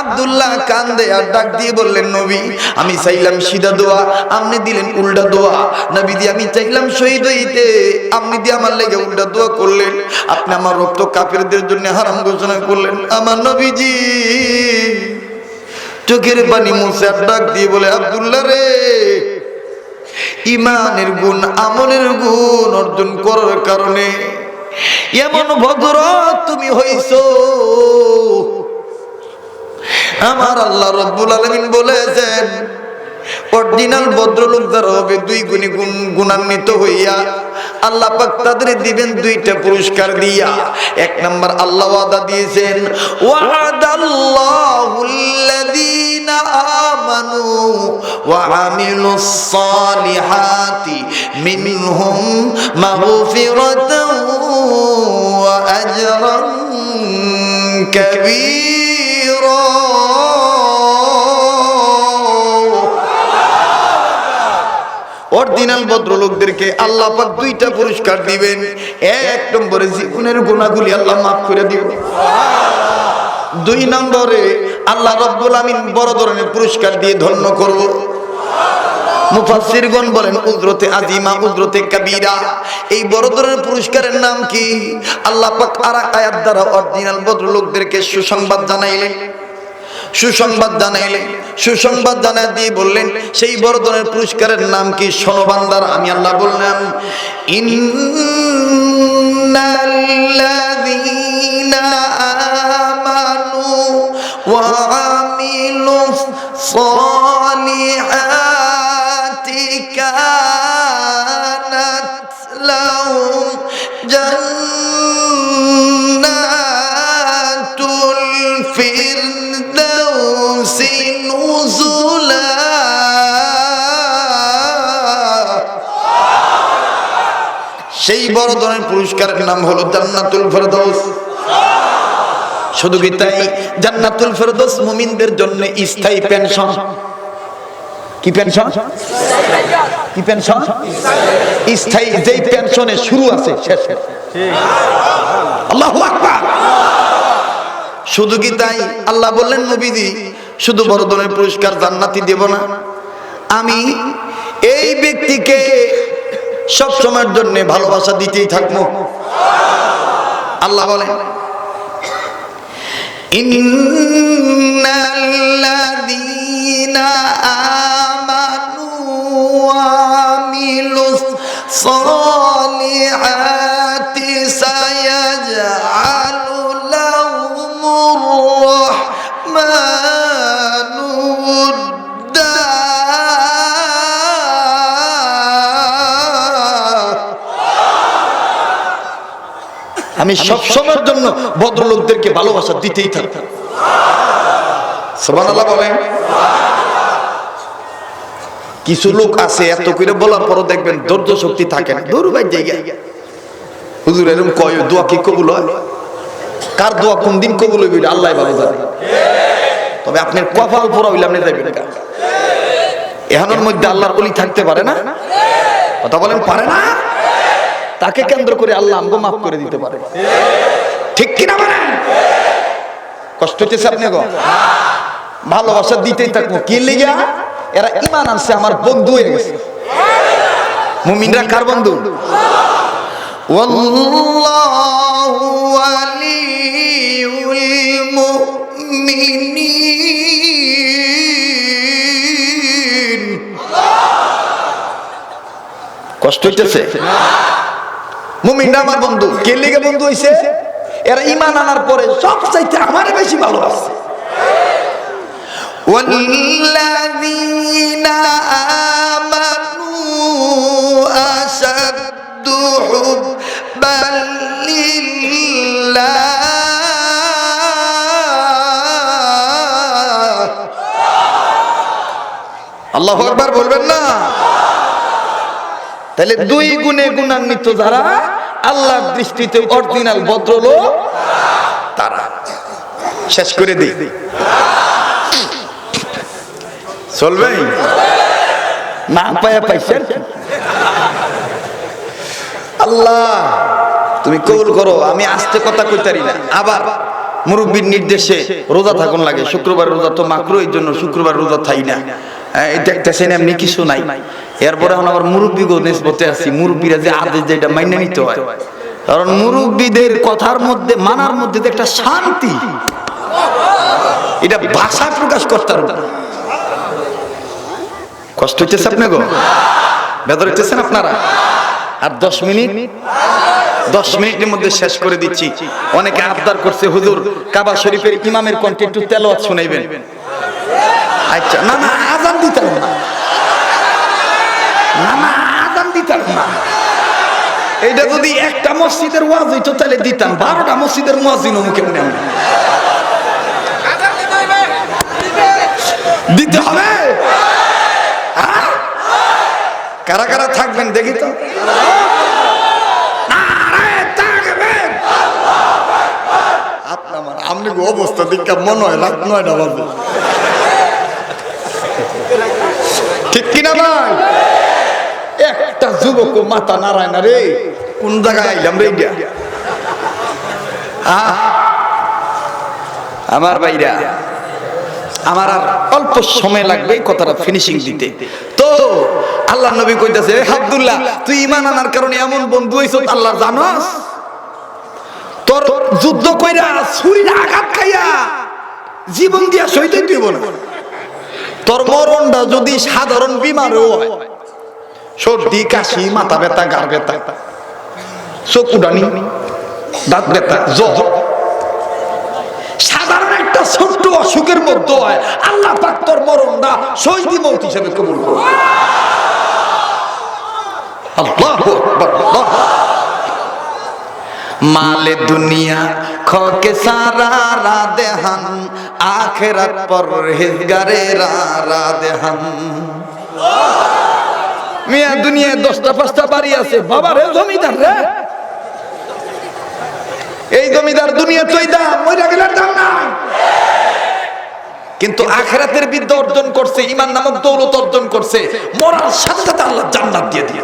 আব্দুল্লাহ কান্দে আর ডাক দিয়ে বললেন, নবী আমি চাইলাম সিধা দোয়া, আপনি দিলেন উল্টা দোয়া। নবী দিয়ে আমি চাইলাম শহীদ হইতে, আপনি দিয়ে আমার লেগে উল্টা দোয়া করলেন। আপনি আমার রক্ত কাফেরদের জন্য হারাম ঘোষণা করলেন। আমার নবীজি চোখের পানি মুছে ডাক দিয়ে বলে, আব্দুল্লাহ রে, ঈমানের গুণ, আমলের গুণ অর্জন করার কারণে এমন ভদ্র তুমি হইছো। আমার আল্লাহ রাব্বুল আলামিন বলেছেন, অরিজিনাল ভদ্রলোক যারা হবে, দুই গুণে গুণান্বিত হইয়া আল্লাহ পাক তাদের দিবেন দুইটা পুরস্কার দিয়া। এক নাম্বার আল্লাহ ওয়াদা দিয়েছেন, ওয়াদাল্লাহুল্লাযীনা আমানু آمنوا وعملوا الصالحات منهم مغفرة وأجرا كبيرا অরিজিনাল ভদ্রলোকদেরকে আল্লাহ পাক দুইটা পুরস্কার দিবেন। এক নম্বরে জীবনের গুনাহগুলি আল্লাহ মাফ করে দিবেন। দুই নম্বরে আল্লাহ রব্বুল আমিন বড় ধরনের পুরস্কার দিয়ে ধন্য করব। মুফাসসিরগণ বলেন উজরতে আজিমা, উজরতে কাবীরা। এই বড় ধরনের পুরস্কারের নাম কি? আল্লাহ পাক আর আয়াত দ্বারা অরিজিনাল ভদ্রলোকদেরকে সুসংবাদ জানাইলেন। সুসংবাদ জানাই দিয়ে বললেন সেই বড় ধরনের পুরস্কারের নাম কি? শোনো বান্দারা, আমি আল্লাহ বললাম ইন্নাল্লাযীনা আমানু ওয়া আমিলুস সালিহাতি কানাত লাহুম জান্নাতুল ফিরদাউসি নুজুলা। সেই বড় ধরনের পুরস্কারের নাম হলো জান্নাতুল ফেরদৌস। শুধু কি তাই? জান্নাতুল ফেরদৌস মুমিনদের জন্য স্থায়ী পেনশন। কি পেনশন? কি পেনশন? স্থায়ী, যেই পেনশনে শুরু আছে শেষ। আল্লাহু আকবার। শুধু কি তাই? আল্লাহ বললেন নবীজি শুধু বড় ধরনের পুরস্কার জান্নাতি দেব না, আমি এই ব্যক্তিকে সব সময়ের জন্য ভালোবাসা দিতেই থাকবো। আল্লাহ বলেন ইন্নাল্লাযীনা আমানু ওয়া আমিলুস সালিহাতি সায়াজআলু লাহুমুর রাহমানু উদ্দা। আমি সব সময়ের জন্য ভদ্রলোকদেরকে ভালোবাসা দিতেই থাকি। সুবহানাল্লাহ বলেন। কিছু লোক আছে এত করে বলার পরও দেখবেন ধৈর্য শক্তি থাকে না। দূর ভাই জায়গা হুজুর এরকম কয় দোয়া কি কবুল হয়? কার দোয়া কোন দিন কবুল হইবে আল্লাহই ভালো জানে। তবে আপনার কপাল পোড়া হইলে আপনি যাবেন না। এহানোর মধ্যে আল্লাহর ওলি থাকতে পারে না? কথা বলেন পারে না? তাকে কেন্দ্র করে আল্লাহ আমগো মাফ করে দিতে পারে। ঠিক কিনা বলেন? কষ্ট হচ্ছে আপনি গো? ভালোবাসা দিতেই থাকবো। কি লিগা? এরা ঈমান আনছে, আমার বন্ধু হয়ে গেছে। মুমিনরা কার বন্ধু? ওয়াল্লাহু ওয়ালিয়ুল মুমিনিন। কষ্ট হইতেছে? মুমিনরা আমার বন্ধু। কে লিগে বন্ধু হইছে? এরা ঈমান আনার পরে সবচাইতে আমারে বেশি ভালোবাসে। ওয়াল্লাযীনা আমানু আশাদ্দু হুব্বান লিল্লাহ। আল্লাহু আকবার বলবেন না? তাহলে দুই গুণে গুণান্বিত যারা আল্লাহর দৃষ্টিতে অরিজিনাল ভদ্রলোক তারা। শেষ করে দিই, চলবে না? পাইছেন? আল্লাহ তুমি কবুল করো। আমি আস্তে কথা কইতারি না। আবার মুরব্বীর নির্দেশে রোজা থাকুন লাগে। শুক্রবার রোজা তো মাকরু, এই জন্য শুক্রবার রোজা থাই না। দেখতেছেন এমনি কিছু নাই। এরপরে এখন আবার মুরব্বী গো নিসবতে আছি। মুরব্বীরা যে আদেশ যেটা মাইনে নিতে হয়, কারণ মুরব্বীদের কথার মধ্যে মানার মধ্যে একটা শান্তি, এটা ভাষা প্রকাশ করতে পারবে না। কষ্ট হচ্ছে আপনি গো? বেদর হইতেছেন আপনারা? আর 10 মিনিটের মধ্যে শেষ করে দিচ্ছি। অনেকে আবদার করছে হুজুর কাবা শরীফের ইমামের কণ্ঠে একটু তেলাওয়াত শুনাইবেন। আচ্ছা, না না আযান দিতাম না, না না আযান দিতাম না। এইটা যদি একটা মসজিদের ওয়াজ হইতো তাহলে দিতাম। 12টা মসজিদের মুয়াজ্জিন মুখে দিতে হবে। কারা কারা থাকবেন দেখি তো। আপনি অবস্থা দিকটা মনে হয় রাত 9টা বাজে, ঠিক কিনা ভাই? একটা যুবক মাথা নারায় না রে, কোন জায়গায় আইলাম রে? আমার ভাইরা, আমার আর অল্প সময় লাগবে কথাটা ফিনিশিং দিতে। তো আল্লাহ নবী কইতাছে, আব্দুল্লাহ তুই ঈমান আনার কারণে এমন বন্ধু হইছ আল্লাহ জানোস? তোর যুদ্ধ কইরা ছুরির আঘাত খাইয়া জীবন দিয়া শহীদ হইব না। তোর মরণটা যদি সাধারণ বিমারও হয়, সর্দি কাশি মাথা ব্যথা গার ব্যথা চোখ উডানি দাঁত ব্যথা জ্বর, সাধারণ একটা ছোট্ট অসুখের মধ্যে হয়, আল্লাহ পাক তোর মরণটা শহীদ মওত হিসেবে কবুল করবে। আল্লাহু আকবার। মালে দুনিয়া খকে সারা রাদেহান, আখিরাত পরহেজগারে রাদেহান। মিয়া দুনিয়ায় 10টা 5টা বাড়ি আছে, বাবা রে জমিদার রে, এই জমিদার দুনিয়া তুই দাম মইরা গেলার দাম না, কিন্তু আখিরাতের বিদ্যা অর্জন করছে, ঈমান নামক দৌলত অর্জন করছে, মরার সাথে সাথে আল্লাহ জান্নাত দিয়ে দিয়ে।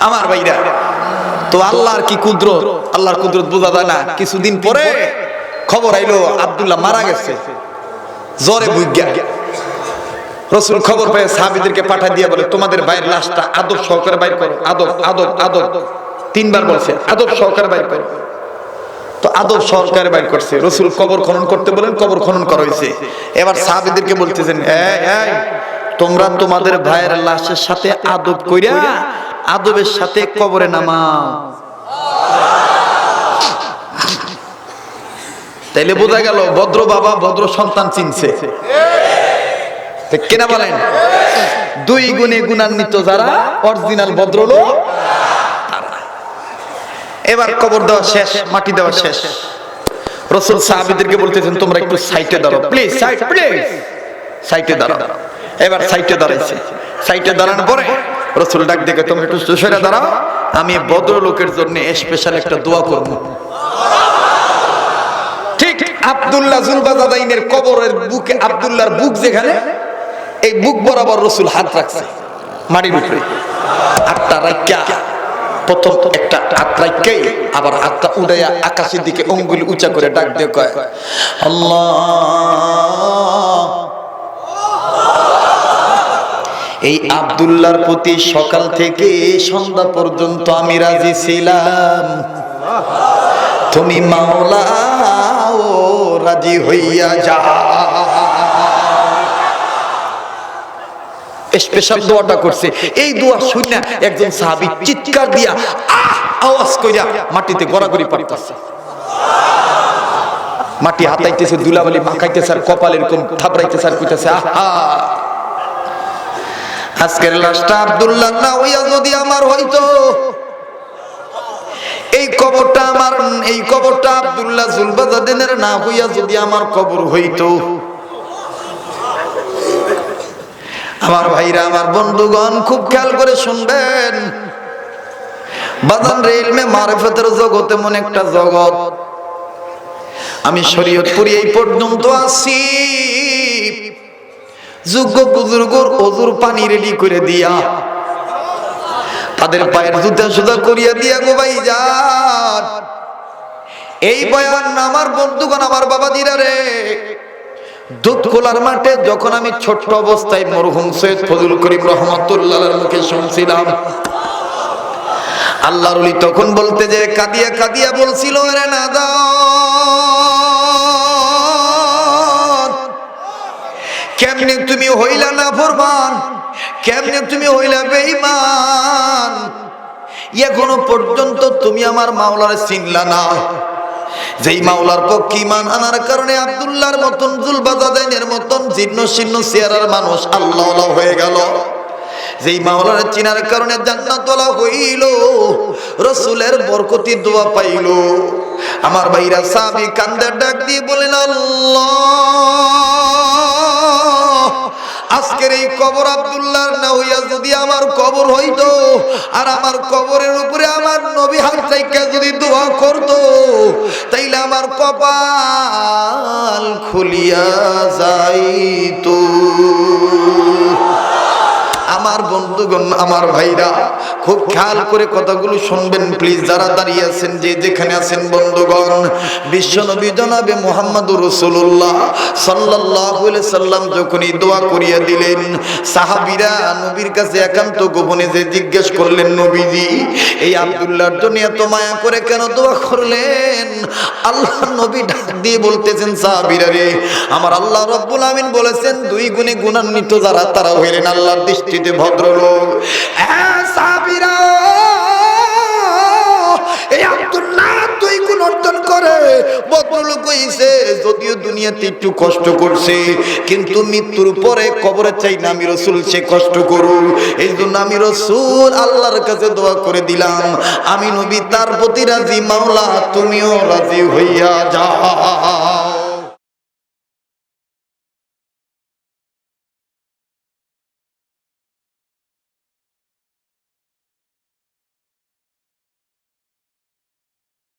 আমার ভাইরা, তো আল্লাহর কি কুদরত, আল্লাহর কুদরত বোঝা যায় না। কিছুদিন পরে খবর আইলো আব্দুল্লাহ মারা গেছে জ্বরে ভুইগা। রাসূল খবর পেয়ে সাহাবীদেরকে পাঠিয়ে দিয়ে বলে, তোমাদের ভাইয়ের লাশটা আদব সহকারে বাইর করো। আদব আদব আদব 3বার বলছে, আদব সহকারে বাইর করো। তো আদব সহকারে বাইর করছে। রাসূল কবর খনন করতে বলেন, কবর খনন করা হয়েছে। এবার সাহাবীদেরকে বলতেছেন, এই তোমরা তোমাদের ভাইয়ের লাশের সাথে আদব কইরা আদবের সাথে কবরে নামাও। তাইলে বোঝা গেল ভদ্র বাবা ভদ্র সন্তান চিনছে, কেনা বলেন? 2 গুণে গুণান্বিত যারা অরিজিনাল ভদ্রলোক। এবার কবর দেওয়া শেষ, মাটি দেওয়া শেষ। রাসূল সাহাবীদেরকে বলতেছেন, তোমরা একটু সাইডে দাঁড়াও প্লিজ, সাইড প্লিজ, সাইডে দাঁড়াও। এবার সাইডে দাঁড়াইছে। সাইডে দাঁড়ানোর পরে রাসূল ডাক দেখে, তোমরা একটু সরে দাঁড়াও, আমি ভদ্রলোকের জন্য স্পেশাল একটা দোয়া করব। ঠিক আব্দুল্লাহ জুলবাজাদাইনের কবরের বুকে, আব্দুল্লাহর বুক যেখানে, এই বুক বরাবর রাসূল হাত রাখছে মাটির উপরে। হাতটা রাখা প্রথম একটা হাত রাখাই আবার হাতটা উড়াইয়া আকাশের দিকে আঙ্গুল উঁচা করে ডাক দিয়ে কয়, আল্লাহ, এই আব্দুল্লাহর প্রতি সকাল থেকে সন্ধ্যা পর্যন্ত আমি রাজি ছিলাম, তুমি মাওলা ও রাজি হইয়া যা। স্পেশাল দোয়াটা করছে। এই দোয়া শুনে একজন সাহাবী চিৎকার দিয়া আওয়াজ কইরা মাটিতে গড়াগড়ি পড়তেছে, মাটি হাতাইতেছে, দুলাবালি মাখাইতেছে, আর কপাল এরকম থাবড়াইতেছে, আর কইতেছে, আহা, আজকের লাশটা আব্দুল্লাহ না হইয়া যদি আমার হইতো, এই কবরটা আমার, এই কবরটা আব্দুল্লাহ জুলবাজাদিনের না হইয়া যদি আমার কবর হইতো। আমার ভাইরা, আমার বন্ধুগণ, খুব খেয়াল করে শুনবেন। বাজান রে, ইলমে মারিফতের জগৎ এমন একটা জগৎ, আমি শরীয়তপুরি এই পর্যন্ত আছি, যোগ্য বুজুর্গর ওযুর পানি রেডি করে দিয়া, তাদের পায়ের জুতা সুতা করিয়া দিয়া, গো ভাইজান, এই বয়ান আমার বন্ধুগণ, আমার বাবাজিরা রে, দুধখোলার মাঠে যখন আমি ছোট্ট অবস্থায় মরহুম সৈয়দ ফজলুল করিম রহমাতুল্লাহর মুখে শুনছিলাম, আল্লাহর ওলি তখন বলতে যে কাঁদিয়া কাঁদিয়া বলছিল, রে নাদান, কেমনে তুমি হইলা নাফরমান, কেমনে তুমি হইলা বেঈমান, এখনো পর্যন্ত তুমি আমার মাওলার চিনলা না, যেই মাওলার পক্ষে ঈমান আনার কারণে আব্দুল্লাহর মতন, জুলবাজাদাইনের মতন জীর্ণ শীর্ণ চেহারার মানুষ আল্লাহওয়ালা হয়ে গেল, যেই মাওলার চিনার কারণে জান্নাতওয়ালা হইল, রাসূলের বরকতি দোয়া পাইল। আমার ভাইরা, সাহাবী কান্দে ডাক দিয়ে বলেন, আল্লাহ, আজকের এই কবর আব্দুল্লাহর না হইয়া যদি আমার কবর হইতো, আর আমার কবরের উপরে আমার নবী হাত রেখে যদি দোয়া করতো, তাইলে আমার কপাল খুলিয়া যাইতো। আমার বন্ধুগণ, আমার ভাইরা, খুব খেয়াল করে কথাগুলো শুনবেন প্লিজ, যারা দাঁড়িয়ে আছেন, যে যেখানে আছেন বন্ধুগণ। বিশ্বনবী জনাবে মুহাম্মদুর রাসূলুল্লাহ সাল্লাল্লাহু আলাইহি সাল্লাম যখনই দোয়া করিয়া দিলেন, সাহাবীরা নবীর কাছে একান্ত গোপনে যে জিজ্ঞেস করলেন, নবীজি এই আব্দুল্লাহর জন্য এত মায়া করে কেন দোয়া করলেন? আল্লাহ নবী ডাক দিয়ে বলতেছেন, সাহাবীরা রে, আমার আল্লাহ রাব্বুল আমিন বলেছেন, দুই গুণে গুণান্বিত যারা তারা হইলেন আল্লাহর দৃষ্টিতে ভদ্রলোক। সাহাবীরা, এই আব্দুল্লাহ দুই গুণ অর্জন করে ভদ্রলোক হইছে, যদিও দুনিয়াতে একটু কষ্ট করছে, কিন্তু মৃত্যুর পরে কবরে চাই না আমি রাসূল সে কষ্ট করুক। এই জন্য আমি রাসূল আল্লাহর কাছে দোয়া করে দিলাম, আমি নবী তার প্রতি রাজি, মাওলা তুমিও রাজি হইয়া যাও।